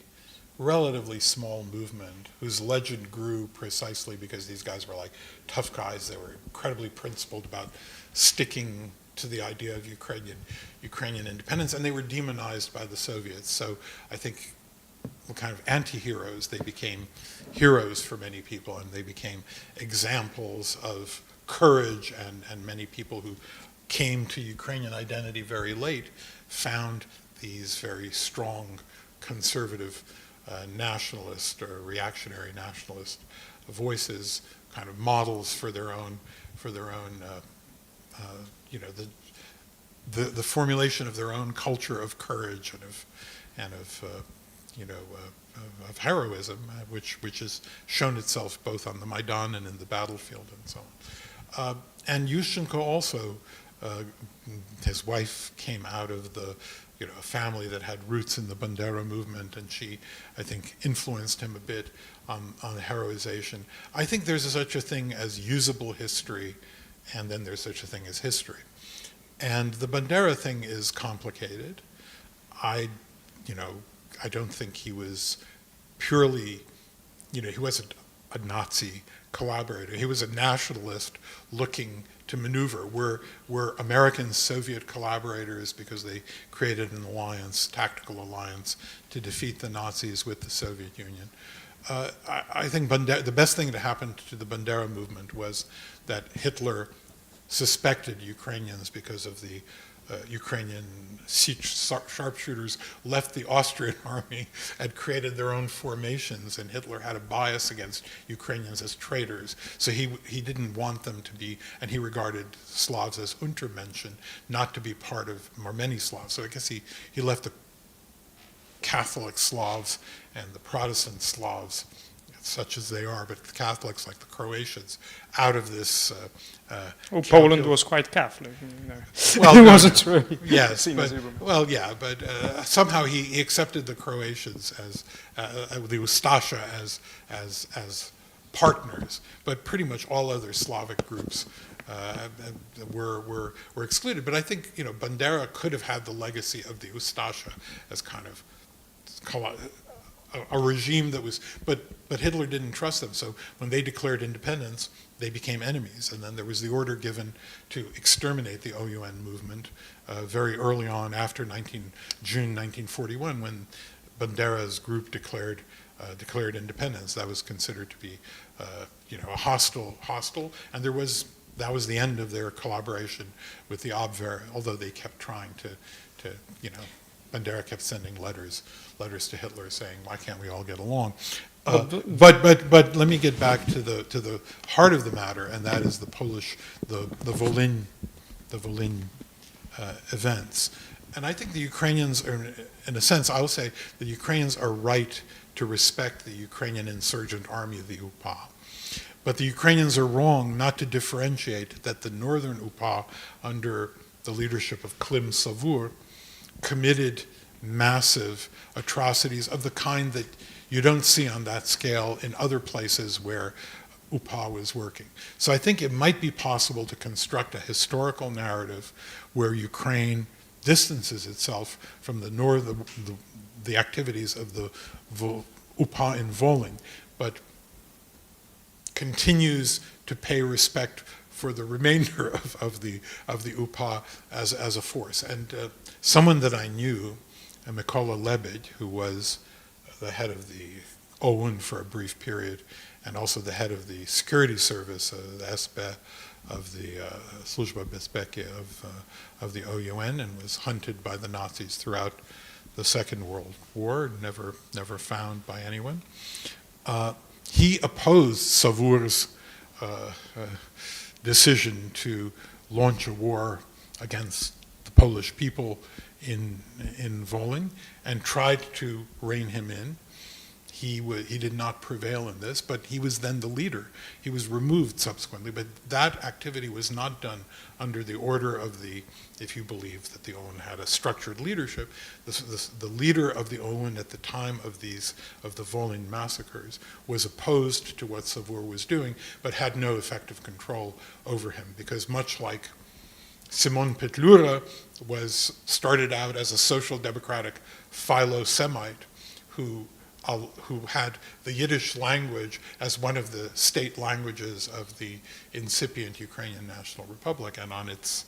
relatively small movement whose legend grew precisely because these guys were like tough guys. They were incredibly principled about sticking to the idea of Ukrainian independence, and they were demonized by the Soviets. So I think kind of anti-heroes, they became heroes for many people, and they became examples of courage, and many people who came to Ukrainian identity very late found these very strong conservative nationalist or reactionary nationalist voices, kind of models for their own you know, the formulation of their own culture of courage and of you know, of heroism, which has shown itself both on the Maidan and in the battlefield and so on. And Yushchenko also, his wife came out of a family that had roots in the Bandera movement, and she, I think, influenced him a bit on heroization. I think there's such a thing as usable history, and then there's such a thing as history. And the Bandera thing is complicated. I don't think he was purely, he wasn't a Nazi collaborator. He was a nationalist looking to maneuver. We're American-Soviet collaborators because they created an alliance, tactical alliance, to defeat the Nazis with the Soviet Union. I think the best thing that happened to the Bandera movement was that Hitler suspected Ukrainians because of the Ukrainian sharpshooters left the Austrian army and created their own formations, and Hitler had a bias against Ukrainians as traitors. So he didn't want them to be, and he regarded Slavs as Untermenschen, not to be part of many Slavs. So I guess he left the Catholic Slavs and the Protestant Slavs, such as they are, but the Catholics, like the Croatians, out of this. Poland was quite Catholic. Well, it wasn't really. Yes, seen as but somehow he accepted the Croatians as the Ustasha as partners, but pretty much all other Slavic groups were excluded. But I think Bandera could have had the legacy of the Ustasha as kind of a regime that was, but Hitler didn't trust them. So when they declared independence, they became enemies. And then there was the order given to exterminate the OUN movement very early on after June 1941, when Bandera's group declared independence. That was considered to be a hostile, and that was the end of their collaboration with the Abwehr, although they kept trying to Bandera kept sending letters to Hitler saying, "Why can't we all get along?" But let me get back to the heart of the matter, and that is the Volyn events. And I think the Ukrainians are, in a sense, I will say the Ukrainians are right to respect the Ukrainian insurgent army, the UPA. But the Ukrainians are wrong not to differentiate that the northern UPA, under the leadership of Klim Savur, committed massive atrocities of the kind that you don't see on that scale in other places where UPA was working. So I think it might be possible to construct a historical narrative where Ukraine distances itself from the activities of the UPA in Volyn, but continues to pay respect for the remainder of the UPA as a force. And someone that I knew, Mykola Lebed, who was the head of the OUN for a brief period, and also the head of the security service, the SB of the Służba Bezpieki of the OUN, and was hunted by the Nazis throughout the Second World War, never found by anyone. He opposed Savur's decision to launch a war against the Polish people in Volyn, and tried to rein him in. he did not prevail in this, but he was then the leader. He was removed subsequently, but that activity was not done under the order of the, if you believe that the OUN had a structured leadership, the leader of the OUN at the time of the Volyn massacres was opposed to what Savour was doing, but had no effective control over him, because much like Simon Petlura started out as a social democratic philo-Semite who had the Yiddish language as one of the state languages of the incipient Ukrainian National Republic and on its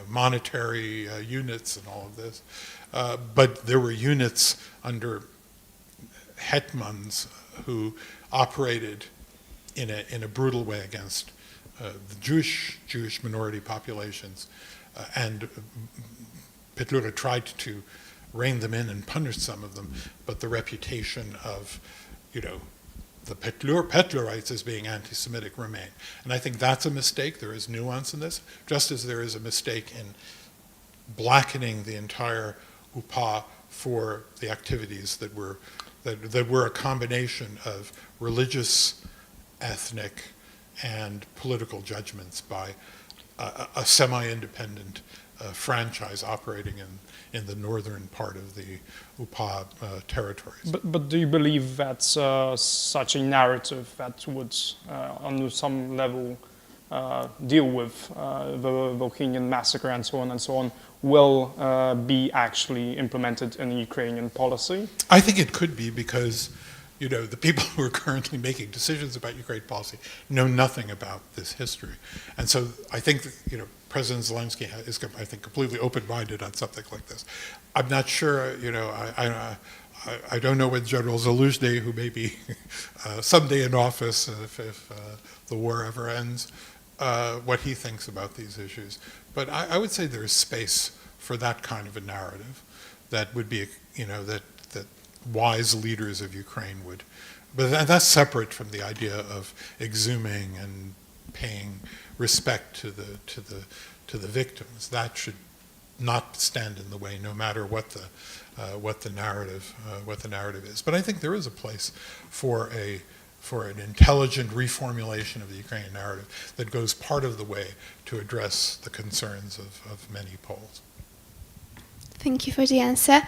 monetary units and all of this. But there were units under hetmans who operated in a brutal way against the Jewish minority populations, and Petlura tried to rein them in and punish some of them, but the reputation of, the Petlurites as being anti-Semitic remain. And I think that's a mistake. There is nuance in this, just as there is a mistake in blackening the entire UPA for the activities that were a combination of religious, ethnic, and political judgments by a semi-independent franchise operating in the northern part of the UPA territories. But do you believe that such a narrative that would, on some level, deal with the Volhynian massacre and so on, will be actually implemented in Ukrainian policy? I think it could be, because the people who are currently making decisions about Ukraine policy know nothing about this history. And so I think that, President Zelensky is, I think, completely open-minded on something like this. I'm not sure, I don't know when General Zaluzhny, who may be someday in office if the war ever ends, what he thinks about these issues. But I would say there is space for that kind of a narrative that would be, that wise leaders of Ukraine would, but that's separate from the idea of exhuming and paying respect to the victims. That should not stand in the way, no matter what the narrative is. But I think there is a place for an intelligent reformulation of the Ukrainian narrative that goes part of the way to address the concerns of many Poles. Thank you for the answer.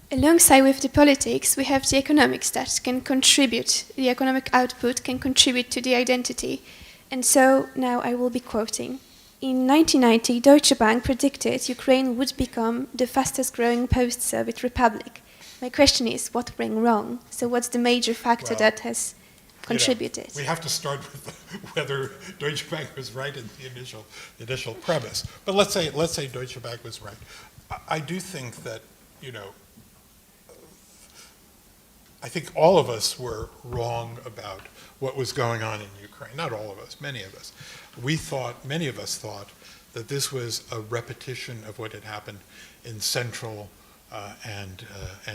Alongside with the politics, we have the economics that can contribute, the economic output can contribute to the identity. And so now I will be quoting. In 1990, Deutsche Bank predicted Ukraine would become the fastest growing post-Soviet republic. My question is, what went wrong? So what's the major factor that has contributed? We have to start with whether Deutsche Bank was right in the initial premise. But let's say Deutsche Bank was right. I do think that, I think all of us were wrong about what was going on in Ukraine. Not all of us, many of us. Many of us thought that this was a repetition of what had happened in Central and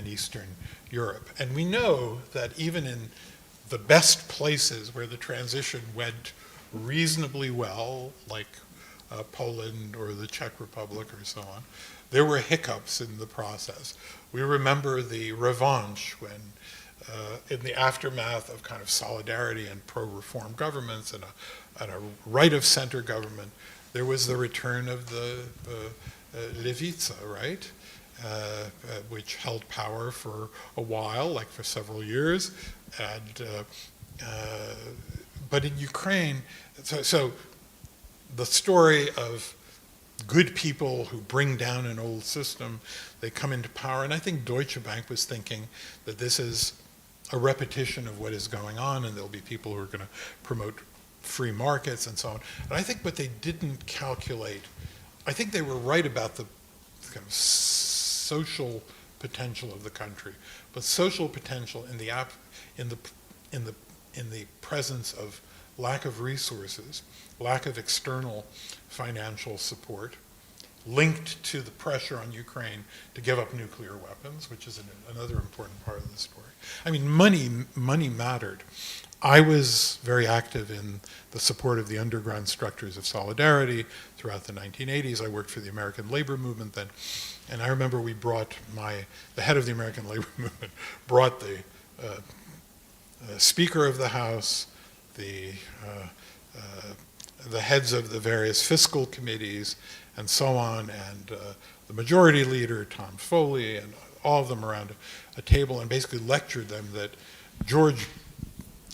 Eastern Europe. And we know that even in the best places where the transition went reasonably well, like Poland or the Czech Republic or so on, there were hiccups in the process. We remember the revanche when, in the aftermath of kind of solidarity and pro-reform governments and a right-of-center government, there was the return of the Lewica, right? Which held power for a while, like for several years. But in Ukraine, so the story of good people who bring down an old system, they come into power, and I think Deutsche Bank was thinking that this is a repetition of what is going on, and there'll be people who are going to promote free markets and so on. And I think what they didn't calculate, I think they were right about the kind of social potential of the country, but social potential in the presence of lack of resources, lack of external financial support, linked to the pressure on Ukraine to give up nuclear weapons, which is another important part of the story. I mean, money mattered. I was very active in the support of the underground structures of solidarity throughout the 1980s. I worked for the American labor movement then, and I remember we brought the head of the American labor movement brought the Speaker of the House, the heads of the various fiscal committees, and so on, and the majority leader, Tom Foley, and all of them around a table, and basically lectured them that George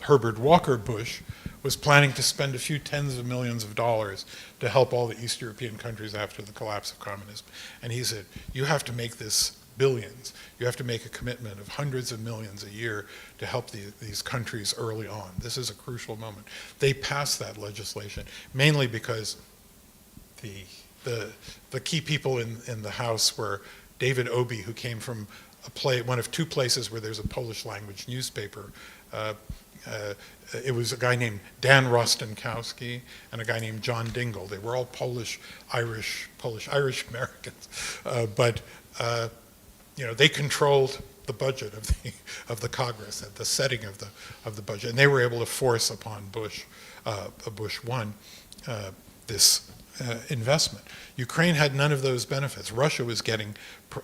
Herbert Walker Bush was planning to spend a few tens of millions of dollars to help all the East European countries after the collapse of communism. And he said, you have to make this billions. You have to make a commitment of hundreds of millions a year to help these countries early on. This is a crucial moment. They passed that legislation mainly because the key people in the House were David Obi, who came from one of two places where there's a Polish language newspaper. It was a guy named Dan Rostenkowski and a guy named John Dingle. They were all Polish-Irish Americans, but they controlled the budget of the Congress at the setting of the budget, and they were able to force upon Bush 1 this investment. Ukraine had none of those benefits. Russia was getting,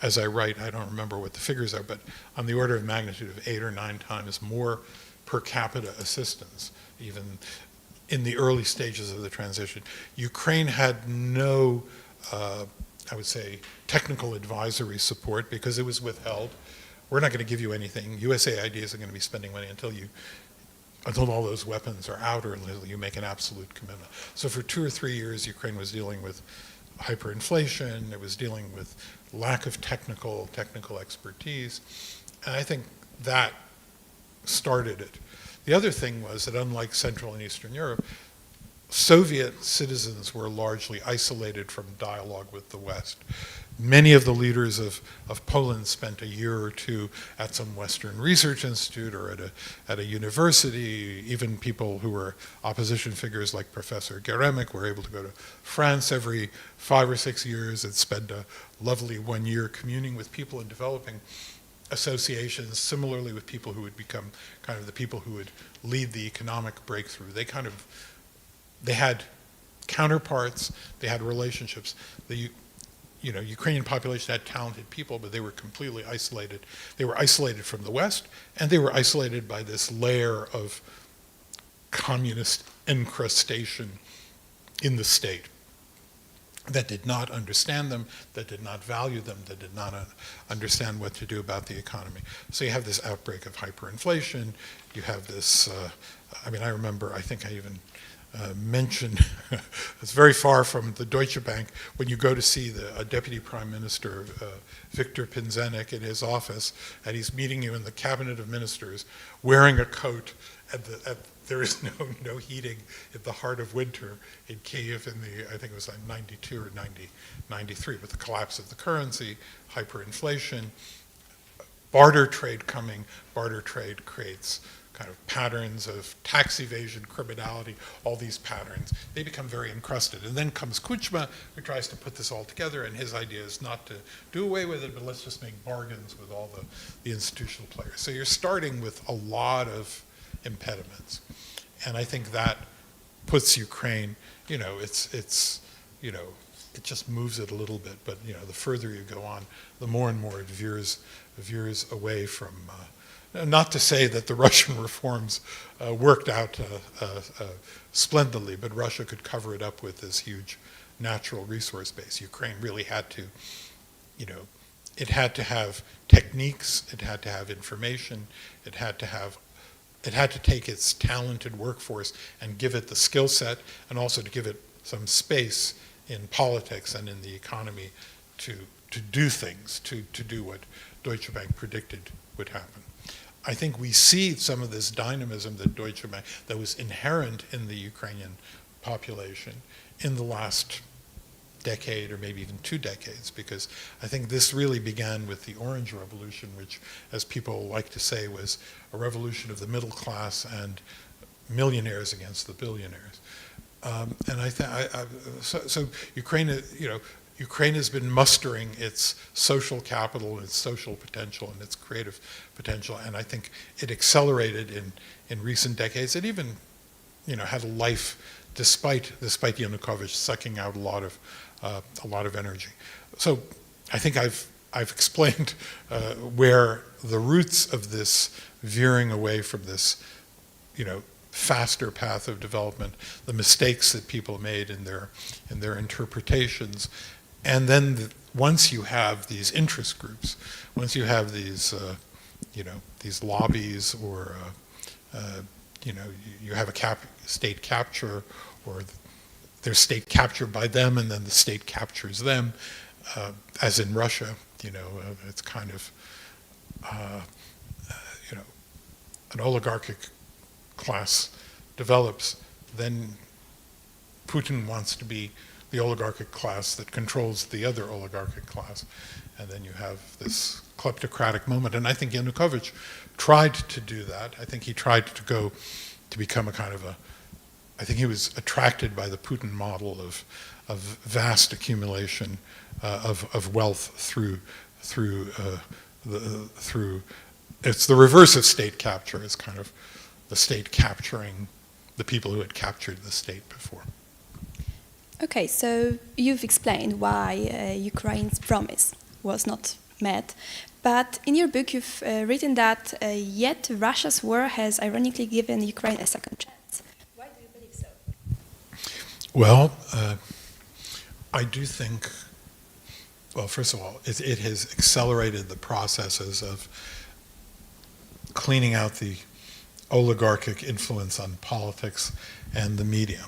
as I write, I don't remember what the figures are, but on the order of magnitude of 8 or 9 times more per capita assistance, even in the early stages of the transition. Ukraine had no, I would say, technical advisory support because it was withheld. We're not going to give you anything. USAID isn't going to be spending money until all those weapons are out or until you make an absolute commitment. So for 2 or 3 years, Ukraine was dealing with hyperinflation. It was dealing with lack of technical expertise. And I think that started it. The other thing was that unlike Central and Eastern Europe, Soviet citizens were largely isolated from dialogue with the West. Many of the leaders of Poland spent a year or two at some Western research institute or at a university. Even people who were opposition figures like Professor Geremek were able to go to France every 5 or 6 years and spend a lovely 1 year communing with people and developing associations, similarly with people who would become kind of the people who would lead the economic breakthrough. They had counterparts, they had relationships. The Ukrainian population had talented people, but they were completely isolated. They were isolated from the West, and they were isolated by this layer of communist encrustation in the state that did not understand them, that did not value them, that did not understand what to do about the economy. So you have this outbreak of hyperinflation. You have this, I remember, I think I even mentioned, it's very far from the Deutsche Bank, when you go to see a Deputy Prime Minister, Viktor Pinzenek, in his office, and he's meeting you in the Cabinet of Ministers, wearing a coat, there is no heating in the heart of winter in Kyiv in I think it was like 92 or 93, with the collapse of the currency, hyperinflation, barter trade coming. Barter trade creates kind of patterns of tax evasion, criminality, all these patterns. They become very encrusted. And then comes Kuchma, who tries to put this all together, and his idea is not to do away with it, but let's just make bargains with all the institutional players. So you're starting with a lot of impediments. And I think that puts Ukraine, it just moves it a little bit, but the further you go on, the more and more it veers away from, not to say that the Russian reforms worked out splendidly, but Russia could cover it up with this huge natural resource base. Ukraine really had to, it had to have techniques, it had to have information, it had to take its talented workforce and give it the skill set, and also to give it some space in politics and in the economy to do things, to do what Deutsche Bank predicted would happen. I think we see some of this dynamism that was inherent in the Ukrainian population in the last decade or maybe even 2 decades, because I think this really began with the Orange Revolution, which, as people like to say, was a revolution of the middle class and millionaires against the billionaires. And so Ukraine has been mustering its social capital, its social potential, and its creative potential, and I think it accelerated in recent decades. It even, had a life despite Yanukovych sucking out a lot of energy. So I think I've I've explained where the roots of this veering away from this, faster path of development, the mistakes that people made in their interpretations, and then once you have these interest groups, once you have these, these lobbies, or you have a state capture, or there's state capture by them, and then the state captures them, as in Russia. It's kind of, an oligarchic class develops, then Putin wants to be the oligarchic class that controls the other oligarchic class, and then you have this kleptocratic moment. And I think Yanukovych tried to do that. I think he tried to become a kind of I think he was attracted by the Putin model of vast accumulation of wealth through it's the reverse of state capture. It's kind of the state capturing the people who had captured the state before. Okay, so you've explained why Ukraine's promise was not met, but in your book you've written that yet Russia's war has ironically given Ukraine a second chance. Why do you believe so? Well, I do think, well, first of all, it has accelerated the processes of cleaning out the oligarchic influence on politics and the media.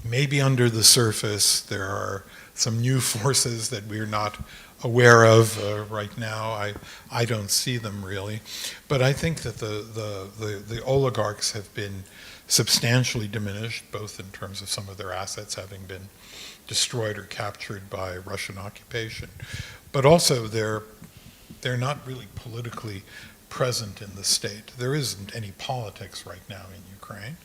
Maybe under the surface there are some new forces that we're not aware of right now. I don't see them really, but I think that the oligarchs have been substantially diminished, both in terms of some of their assets having been destroyed or captured by Russian occupation, but also they're not really politically present in the state. There isn't any politics right now in Ukraine,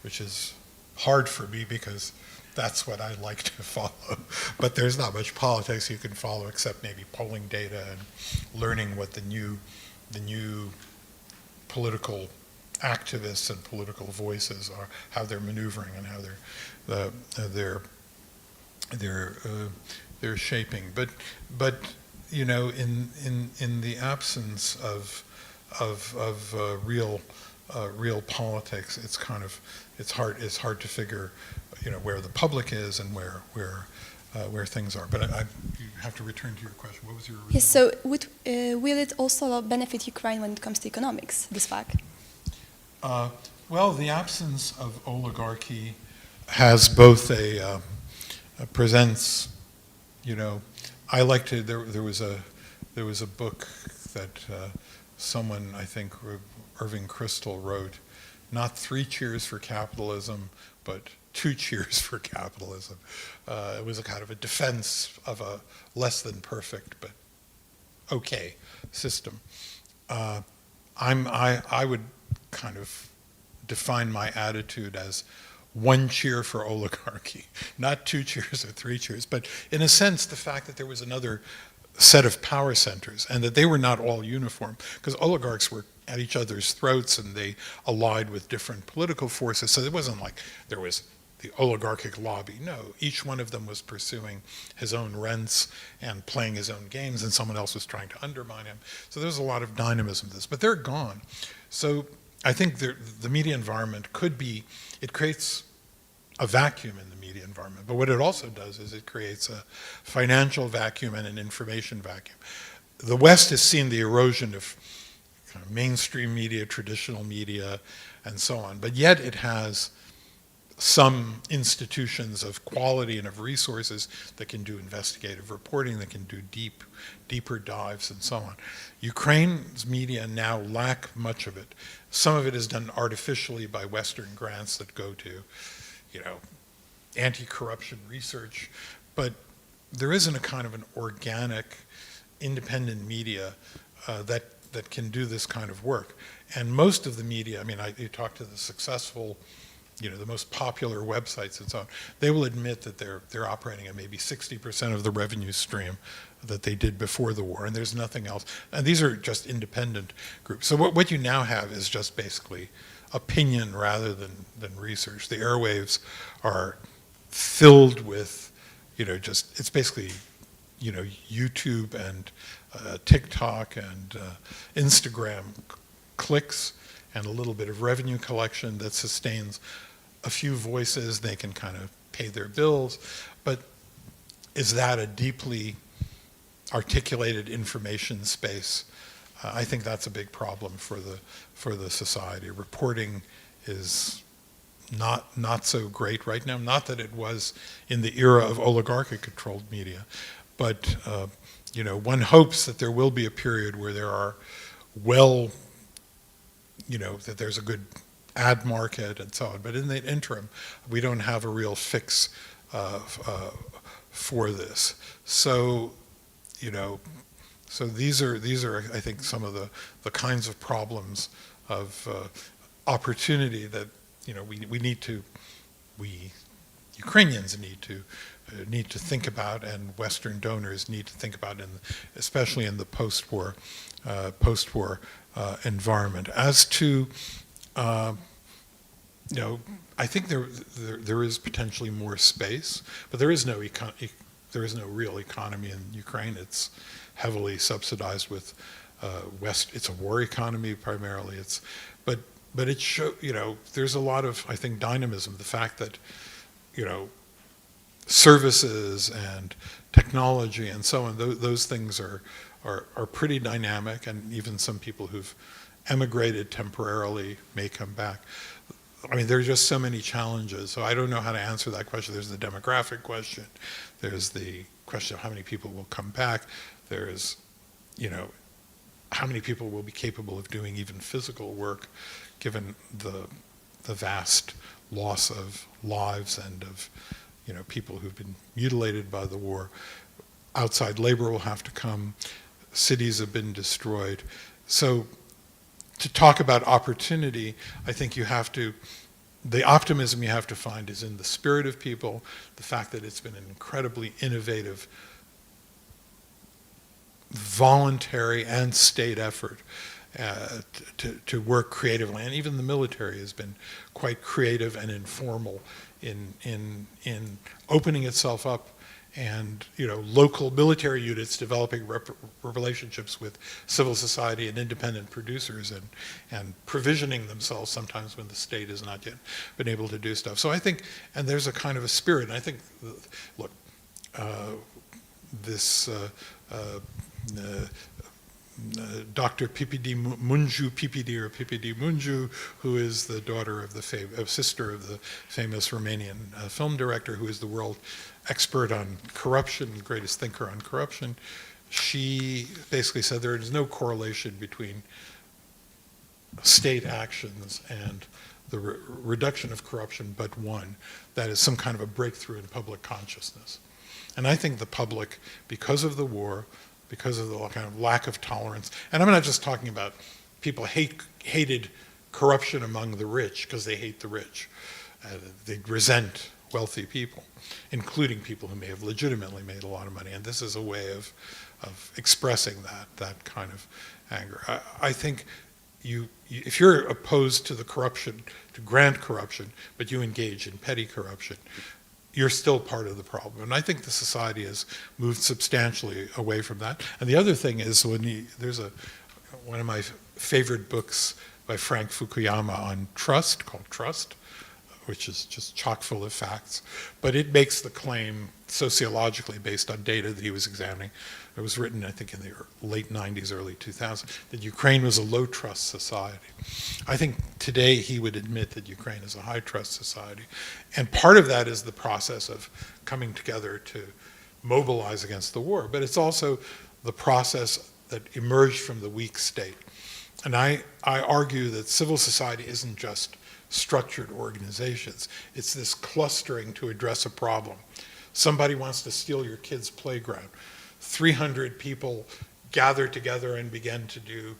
which is hard for me because that's what I like to follow. But there's not much politics you can follow except maybe polling data and learning what the new political activists and political voices are, how they're maneuvering and how they're shaping. But in the absence of real politics, it's hard to figure, where the public is and where things are. But you have to return to your question. What was your original? Yes. So will it also benefit Ukraine when it comes to economics? This fact. Well, the absence of oligarchy has both presents. I like to. There was a book that someone, I think Irving Kristol, wrote, not 3 cheers for capitalism, but 2 cheers for capitalism. It was a kind of a defense of a less than perfect but okay system. I would kind of define my attitude as 1 cheer for oligarchy, not 2 cheers or 3 cheers, but in a sense the fact that there was another set of power centers and that they were not all uniform, because oligarchs were at each other's throats and they allied with different political forces. So it wasn't like there was the oligarchic lobby. No, each one of them was pursuing his own rents and playing his own games, and someone else was trying to undermine him. So there's a lot of dynamism to this, but they're gone. So I think the media environment it creates a vacuum in the media environment, but what it also does is it creates a financial vacuum and an information vacuum. The West has seen the erosion of kind of mainstream media, traditional media, and so on, but yet it has some institutions of quality and of resources that can do investigative reporting, that can do deeper dives, and so on. Ukraine's media now lack much of it. Some of it is done artificially by Western grants that go to anti-corruption research, but there isn't a kind of an organic, independent media that can do this kind of work. And most of the media, you talk to the successful, the most popular websites and so on, they will admit that they're operating at maybe 60% of the revenue stream that they did before the war, and there's nothing else. And these are just independent groups. So what you now have is just basically opinion rather than research. The airwaves are filled with, it's basically, YouTube and TikTok and Instagram clicks and a little bit of revenue collection that sustains a few voices. They can kind of pay their bills, but is that a deeply articulated information space? I think that's a big problem for the society. Reporting is not so great right now. Not that it was in the era of oligarchic-controlled media, but you know, one hopes that there will be a period where there are that there's a good ad market and so on. But in the interim, we don't have a real fix for this. So, you know, so these are I think some of the kinds of problems of opportunity that, you know, we Ukrainians need to think about, and Western donors need to think about, especially in the post-war environment. As to, you know, I think there is potentially more space, but there is no real economy in Ukraine. It's heavily subsidized with It's a war economy primarily. But it you know, there's a lot of, I think, dynamism. The fact that, you know, services and technology and so on, those things are pretty dynamic, and even some people who've emigrated temporarily may come back. I mean, there are just so many challenges, so I don't know how to answer that question. There's the demographic question. There's the question of how many people will come back. There's, you know, how many people will be capable of doing even physical work, given the vast loss of lives and of, you know, people who've been mutilated by the war. Outside labor will have to come. Cities have been destroyed. So to talk about opportunity, I think you have to, the optimism you have to find is in the spirit of people, the fact that it's been an incredibly innovative, voluntary and state effort to work creatively. And even the military has been quite creative and informal in opening itself up, and, you know, local military units developing relationships with civil society and independent producers, and provisioning themselves sometimes when the state has not yet been able to do stuff. So I think, and there's a kind of a spirit, and I think, look, this Dr. Pipidi Munju, who is the daughter of sister of the famous Romanian film director, who is the world expert on corruption, greatest thinker on corruption. She basically said there is no correlation between state actions and the reduction of corruption, but one, that is some kind of a breakthrough in public consciousness. And I think the public, because of the war, because of the kind of lack of tolerance, and I'm not just talking about people hated corruption among the rich because they hate the rich. They resent wealthy people, including people who may have legitimately made a lot of money. And this is a way of expressing that kind of anger. I think if you're opposed to the corruption, to grand corruption, but you engage in petty corruption, you're still part of the problem. And I think the society has moved substantially away from that. And the other thing is, there's one of my favorite books by Frank Fukuyama on trust, called Trust, which is just chock full of facts. But it makes the claim sociologically based on data that he was examining. It was written, I think, in the late 90s, early 2000s, that Ukraine was a low trust society. I think today he would admit that Ukraine is a high trust society. And part of that is the process of coming together to mobilize against the war. But it's also the process that emerged from the weak state. And I argue that civil society isn't just structured organizations. It's this clustering to address a problem. Somebody wants to steal your kid's playground. 300 people gather together and begin to do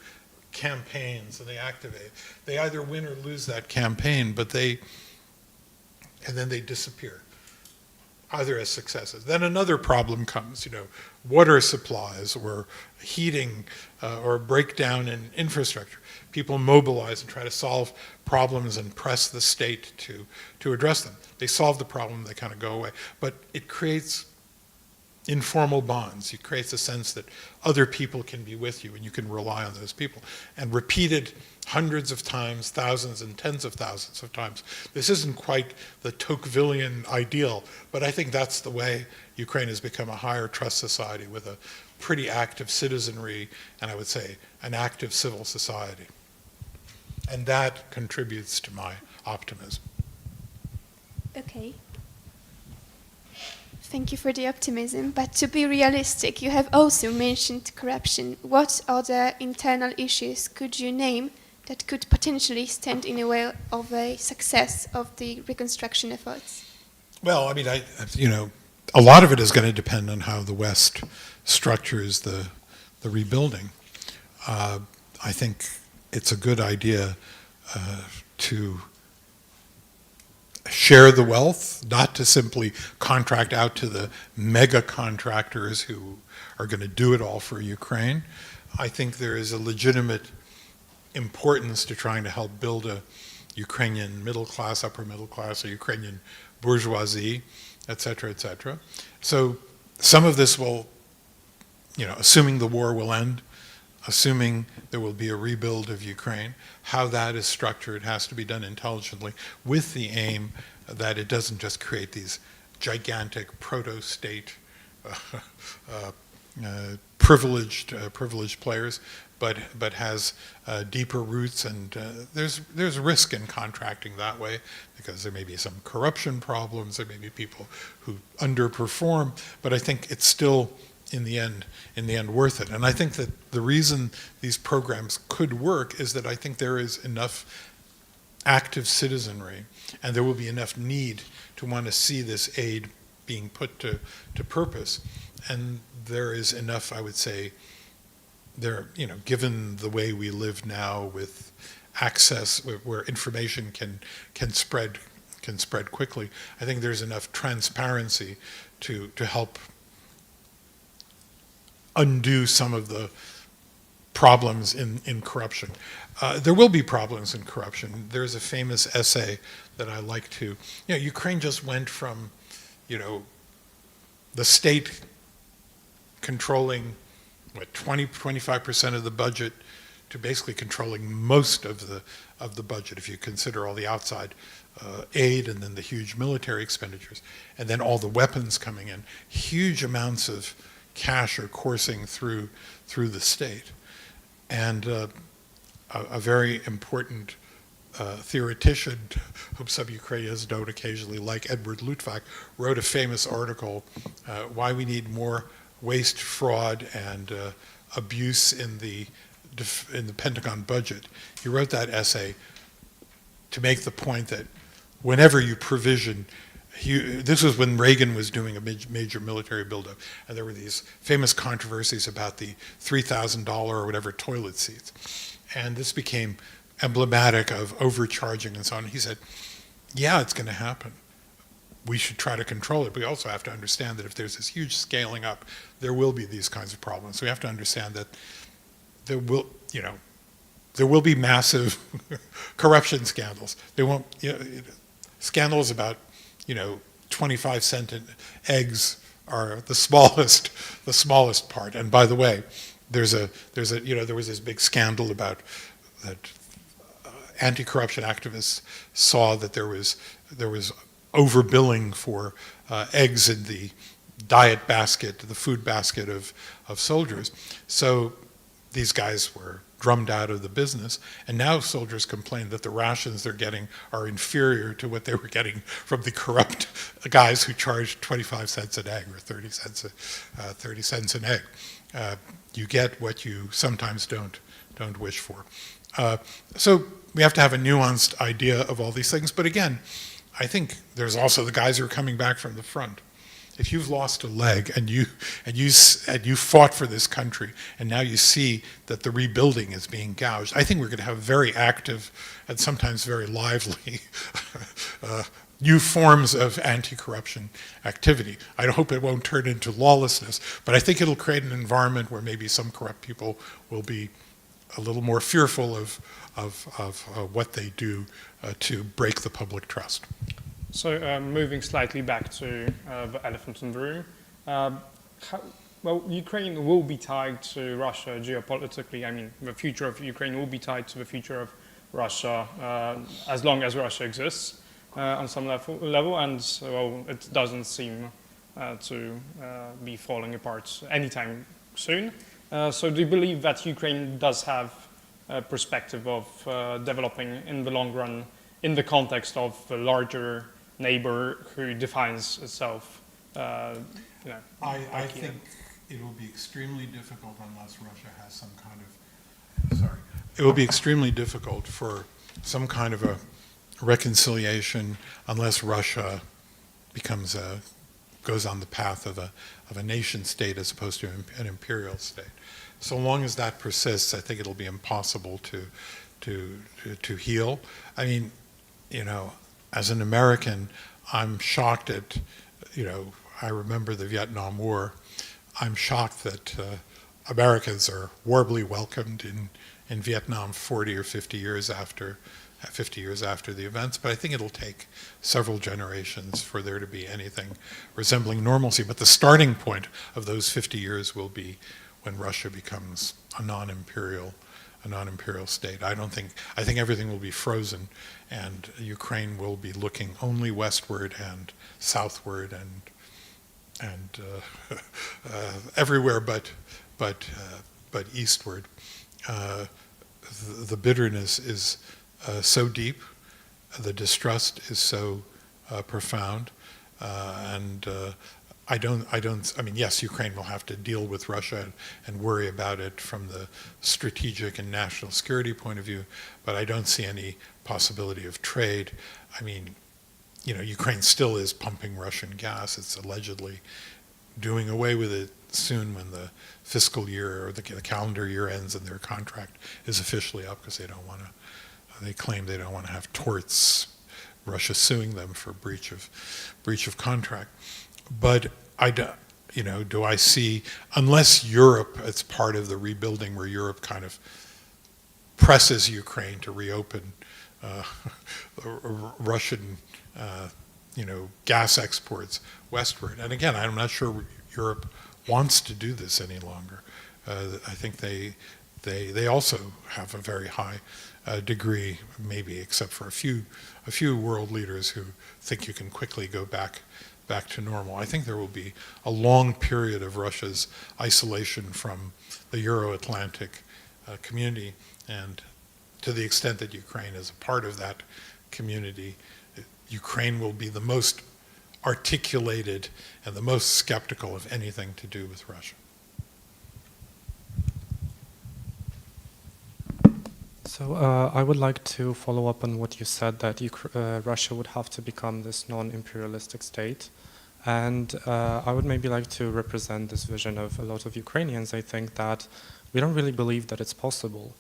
campaigns, and they activate. They either win or lose that campaign, and then they disappear, either as successes. Then another problem comes, you know, water supplies or heating or breakdown in infrastructure. People mobilize and try to solve problems and press the state to address them. They solve the problem, they kind of go away. But it creates informal bonds. It creates a sense that other people can be with you and you can rely on those people. And repeated hundreds of times, thousands and tens of thousands of times. This isn't quite the Tocquevillian ideal, but I think that's the way Ukraine has become a higher trust society with a pretty active citizenry, and I would say an active civil society. And that contributes to my optimism. Okay. Thank you for the optimism, but to be realistic, you have also mentioned corruption. What other internal issues could you name that could potentially stand in the way of a success of the reconstruction efforts? Well, I mean, a lot of it is going to depend on how the West structures the rebuilding. I think it's a good idea to share the wealth, not to simply contract out to the mega contractors who are going to do it all for Ukraine. I think there is a legitimate importance to trying to help build a Ukrainian middle class, upper middle class, or Ukrainian bourgeoisie, et cetera, et cetera. So some of this will, assuming the war will end, assuming there will be a rebuild of Ukraine, how that is structured has to be done intelligently with the aim that it doesn't just create these gigantic proto-state privileged players, but has deeper roots, and there's risk in contracting that way because there may be some corruption problems, there may be people who underperform, but I think it's still in the end worth it. And I think that the reason these programs could work is that I think there is enough active citizenry and there will be enough need to want to see this aid being put to purpose. And there is enough, I would say, given the way we live now with access where information can spread quickly, I think there's enough transparency to help undo some of the problems in corruption. There will be problems in corruption. There's a famous essay that I like to, Ukraine just went from, the state controlling 25% of the budget to basically controlling most of the budget if you consider all the outside aid and then the huge military expenditures and then all the weapons coming in. Huge amounts of cash are coursing through the state. And a very important theoretician, whom some Ukrainians don't occasionally like, Edward Luttwak, wrote a famous article, Why We Need More Waste, Fraud, and Abuse in the Pentagon Budget. He wrote that essay to make the point that whenever you provision, this was when Reagan was doing a major military buildup, and there were these famous controversies about the $3,000 or whatever toilet seats. And this became emblematic of overcharging and so on. He said, yeah, it's going to happen. We should try to control it, but we also have to understand that if there's this huge scaling up, there will be these kinds of problems. We have to understand that there will be massive corruption scandals. There won't, scandals about 25-cent eggs are the smallest part. And by the way, there was this big scandal about that anti-corruption activists saw that there was overbilling for eggs in the diet basket, the food basket of soldiers. So these guys were drummed out of the business, and now soldiers complain that the rations they're getting are inferior to what they were getting from the corrupt guys who charged 25 cents an egg or 30 cents an egg. You get what you sometimes don't wish for. So we have to have a nuanced idea of all these things. But again, I think there's also the guys who are coming back from the front. If you've lost a leg and you fought for this country, and now you see that the rebuilding is being gouged, I think we're going to have very active and sometimes very lively new forms of anti-corruption activity. I hope it won't turn into lawlessness, but I think it'll create an environment where maybe some corrupt people will be a little more fearful of what they do to break the public trust. So moving slightly back to the elephant in the room, well, Ukraine will be tied to Russia geopolitically. I mean, the future of Ukraine will be tied to the future of Russia as long as Russia exists on some level, and well, it doesn't seem to be falling apart anytime soon. So do you believe that Ukraine does have a perspective of developing in the long run in the context of a larger neighbor who defines itself? I think it will be extremely difficult unless Russia has some kind of, it will be extremely difficult for some kind of a reconciliation unless Russia goes on the path of a nation state as opposed to an imperial state. So long as that persists, I think it'll be impossible to heal. I mean, as an American, I'm shocked at, I remember the Vietnam War. I'm shocked that Americans are warmly welcomed in Vietnam 40 or 50 years after the events, but I think it'll take several generations for there to be anything resembling normalcy. But the starting point of those 50 years will be when Russia becomes a non-imperial state. I think everything will be frozen, and Ukraine will be looking only westward and southward and everywhere but eastward. The bitterness is so deep, the distrust is so profound, and I mean, yes, Ukraine will have to deal with Russia and worry about it from the strategic and national security point of view, but I don't see any possibility of trade. I mean, Ukraine still is pumping Russian gas. It's allegedly doing away with it soon when the fiscal year or the calendar year ends and their contract is officially up, because they claim they don't want to have torts, Russia suing them for breach of contract. But do I see, unless Europe, it's part of the rebuilding where Europe kind of presses Ukraine to reopen Russian, gas exports westward. And again, I'm not sure Europe wants to do this any longer. I think they also have a very high degree, maybe except for a few world leaders who think you can quickly go back to normal. I think there will be a long period of Russia's isolation from the Euro-Atlantic community, and to the extent that Ukraine is a part of that community, Ukraine will be the most articulated and the most skeptical of anything to do with Russia. So I would like to follow up on what you said, that Russia would have to become this non-imperialistic state. And I would maybe like to represent this vision of a lot of Ukrainians. I think that we don't really believe that it's possible.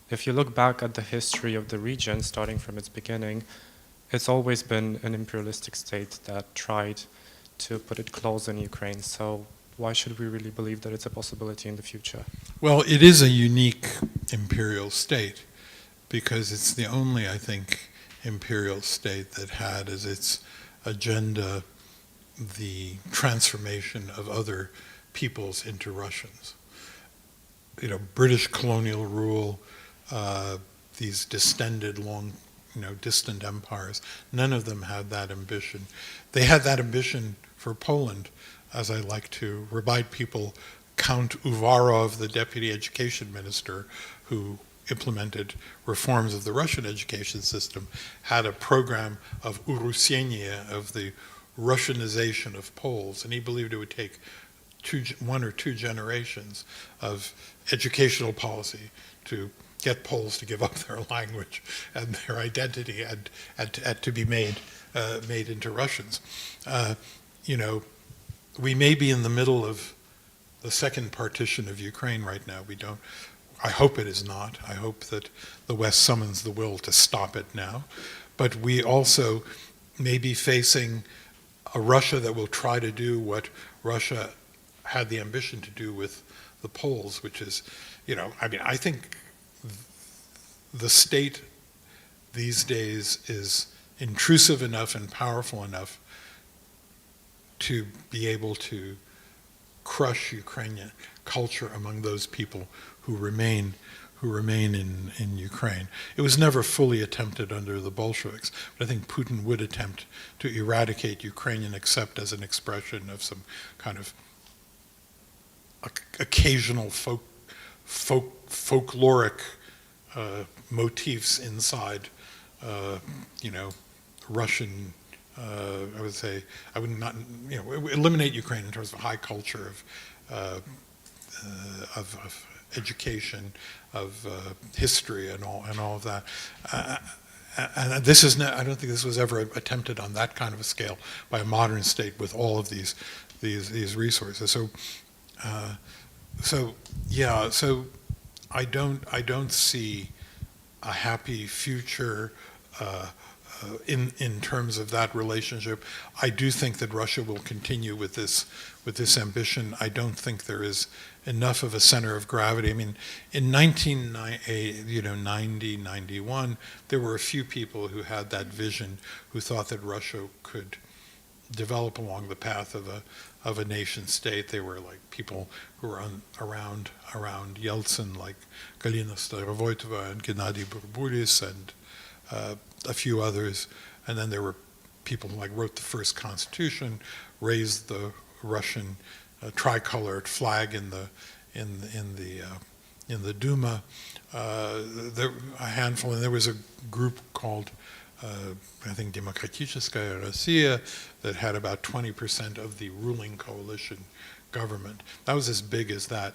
If you look back at the history of the region, starting from its beginning, it's always been an imperialistic state that tried to put its claws in Ukraine. So why should we really believe that it's a possibility in the future? Well, it is a unique imperial state, because it's the only, I think, imperial state that had as its agenda the transformation of other peoples into Russians. British colonial rule, these distended, distant empires, none of them had that ambition. They had that ambition for Poland, as I like to remind people. Count Uvarov, the deputy education minister, who implemented reforms of the Russian education system, had a program of urusienia, of the Russianization of Poles, and he believed it would take 1 or 2 generations of educational policy to get Poles to give up their language and their identity and to be made into Russians. We may be in the middle of the second partition of Ukraine right now. I hope it is not. I hope that the West summons the will to stop it now. But we also may be facing a Russia that will try to do what Russia had the ambition to do with the Poles, which is, I think the state these days is intrusive enough and powerful enough to be able to crush Ukrainian culture among those people who remain in Ukraine. It was never fully attempted under the Bolsheviks, but I think Putin would attempt to eradicate Ukrainian except as an expression of some kind of occasional folkloric motifs inside, Russian. I would say I would not, eliminate Ukraine in terms of a high culture of education, of history, and all of that. And this is not, I don't think this was ever attempted on that kind of a scale by a modern state with all of these resources. So I don't see a happy future in terms of that relationship. I do think that Russia will continue with this ambition. I don't think there is enough of a center of gravity. I mean, in 1990, 91, there were a few people who had that vision, who thought that Russia could develop along the path of a nation state. They were like people who were around Yeltsin, like Galina Starovoitova and Gennady Burburis and a few others. And then there were people who like wrote the first constitution, raised the Russian tricolored flag in the Duma. There a handful, and there was a group called I think Demokraticheskaya Rossiya that had about 20% of the ruling coalition government. That was as big as that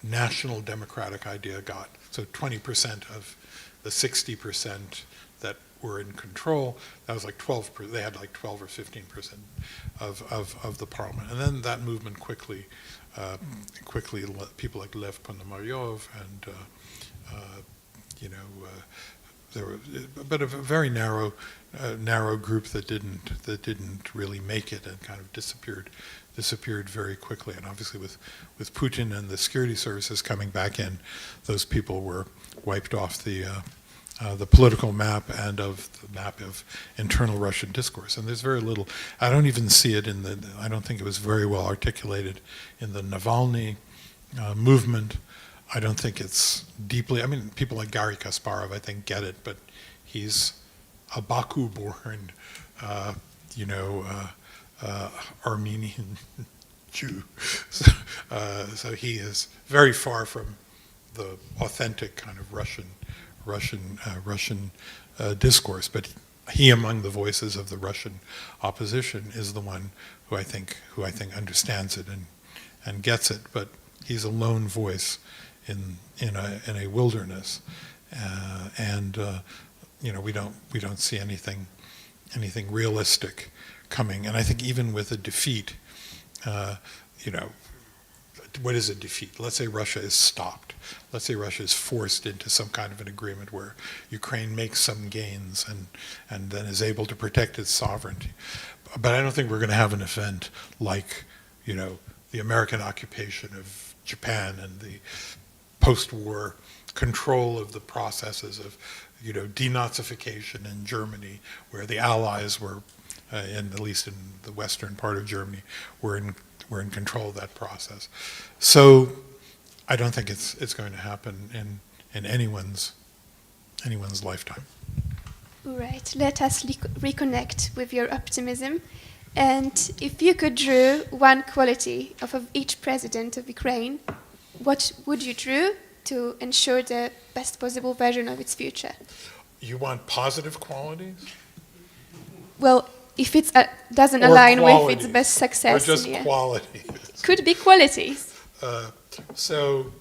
national democratic idea got. So 20% of the 60% that were in control, that was like 12%, they had like 12 or 15% of the parliament. And then that movement quickly, people like Lev Ponomaryov and, there were, but a very narrow group that didn't really make it and kind of disappeared very quickly. And obviously with Putin and the security services coming back in, those people were wiped off the political map and of the map of internal Russian discourse. And there's very little, I don't even see it I don't think it was very well articulated in the Navalny movement. I don't think it's deeply, I mean, people like Garry Kasparov, I think, get it, but he's a Baku-born, Armenian Jew. So he is very far from the authentic kind of Russian discourse, but he, among the voices of the Russian opposition, is the one who I think understands it and gets it. But he's a lone voice in a wilderness, and we don't see anything realistic coming. And I think even with a defeat, what is a defeat? Let's say Russia is stopped. Let's say Russia is forced into some kind of an agreement where Ukraine makes some gains and then is able to protect its sovereignty. But I don't think we're going to have an event like, the American occupation of Japan and the post-war control of the processes of, denazification in Germany, where the Allies were, at least in the western part of Germany, were in control of that process. So I don't think it's going to happen in anyone's lifetime. All right, let us reconnect with your optimism. And if you could draw one quality of each president of Ukraine, what would you draw to ensure the best possible version of its future? You want positive qualities? Well, if it doesn't Or align qualities, with its best success. Or just qualities? Could be qualities. So,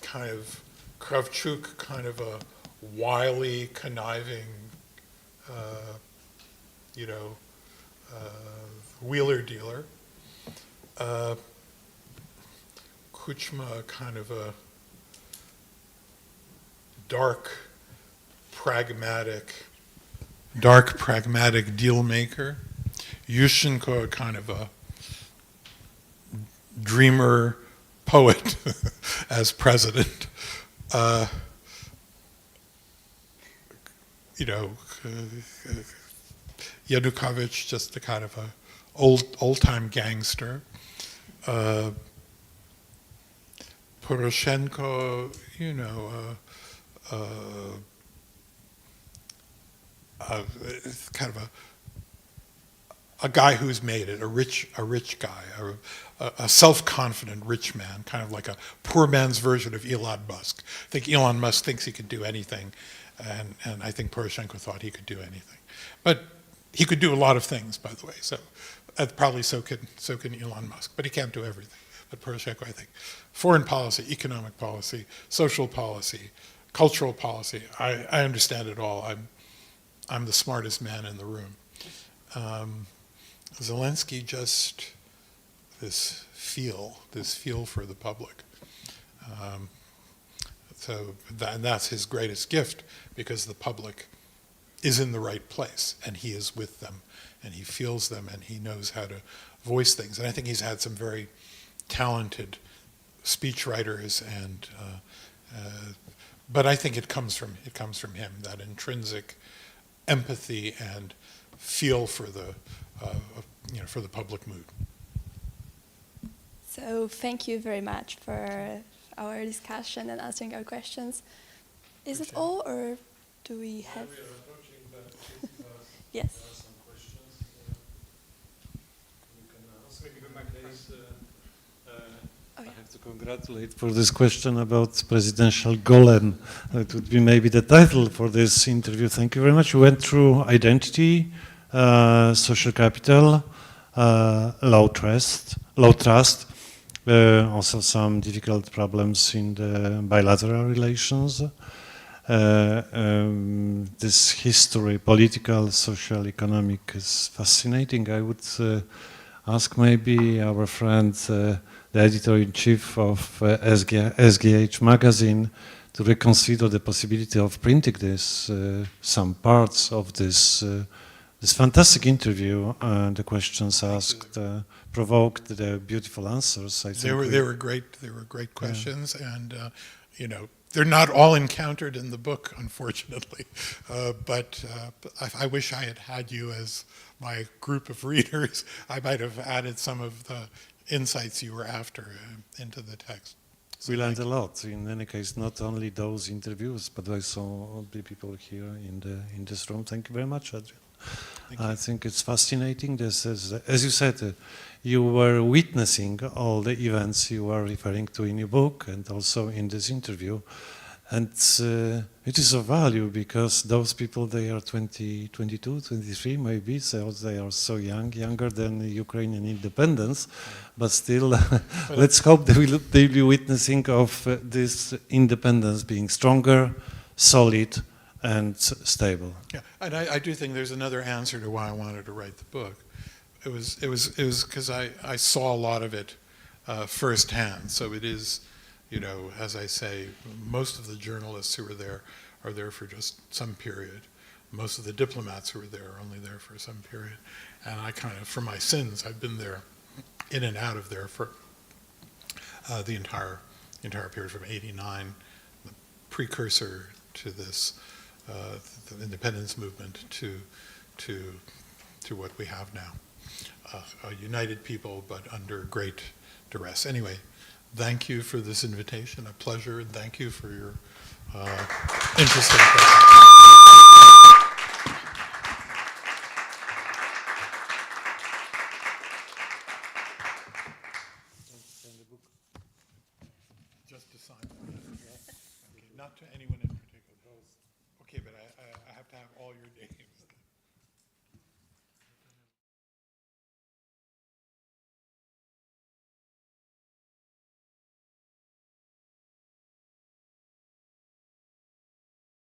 kind of Kravchuk, kind of a wily, conniving, wheeler dealer. Kuchma, kind of a dark, pragmatic deal maker. Yushchenko, kind of a dreamer poet as president. Yanukovych, just a kind of old-time gangster. Poroshenko, you know, kind of a guy who's made it, a rich guy, a self-confident rich man, kind of like a poor man's version of Elon Musk. I think Elon Musk thinks he can do anything, and I think Poroshenko thought he could do anything. But he could do a lot of things, by the way, so probably so can Elon Musk, but he can't do everything. But Poroshenko, I think, foreign policy, economic policy, social policy, cultural policy, I understand it all. I'm the smartest man in the room. Zelensky just this feel for the public. So that's his greatest gift, because the public is in the right place, and he is with them, and he feels them, and he knows how to voice things. And I think he's had some very talented speechwriters, and but I think it comes from him, that intrinsic empathy and feel for the for the public mood. So thank you very much for our discussion and answering our questions. Is it all, or do we have? We are approaching that. Yes. There are some questions we can ask. I have to congratulate for this question about presidential golem. It would be maybe the title for this interview. Thank you very much. We went through identity, social capital, low trust, also some difficult problems in the bilateral relations. This history, political, social, economic, is fascinating. I would ask maybe our friend, the editor-in-chief of SGH magazine, to reconsider the possibility of printing this, some parts of this this fantastic interview. The questions asked provoked the beautiful answers. I think they were great. They were great questions, and you know, they're not all encountered in the book, unfortunately. But I wish I had you as my group of readers. I might have added some of the insights you were after into the text. So we learned a lot. In any case, not only those interviews, but also all the people here in this room. Thank you very much, Adrian. I think it's fascinating. This is, as you said, you were witnessing all the events you were referring to in your book and also in this interview. And it is of value because those people, they are 20, 22, 23 maybe, so they are so young, younger than Ukrainian independence, but still, let's hope they'll be witnessing of this independence being stronger, solid, and stable. Yeah, and I do think there's another answer to why I wanted to write the book. It was because I saw a lot of it firsthand. So it is, you know, as I say, most of the journalists who are there for just some period. Most of the diplomats who are there are only there for some period. And I kind of, for my sins, I've been there, in and out of there for the entire period from '89, the precursor to this. The independence movement to what we have now, a united people but under great duress. Anyway, thank you for this invitation, a pleasure, and thank you for your interesting questions. Just to sign that. Okay. Not to anyone in particular. Okay, but I have to have all your names.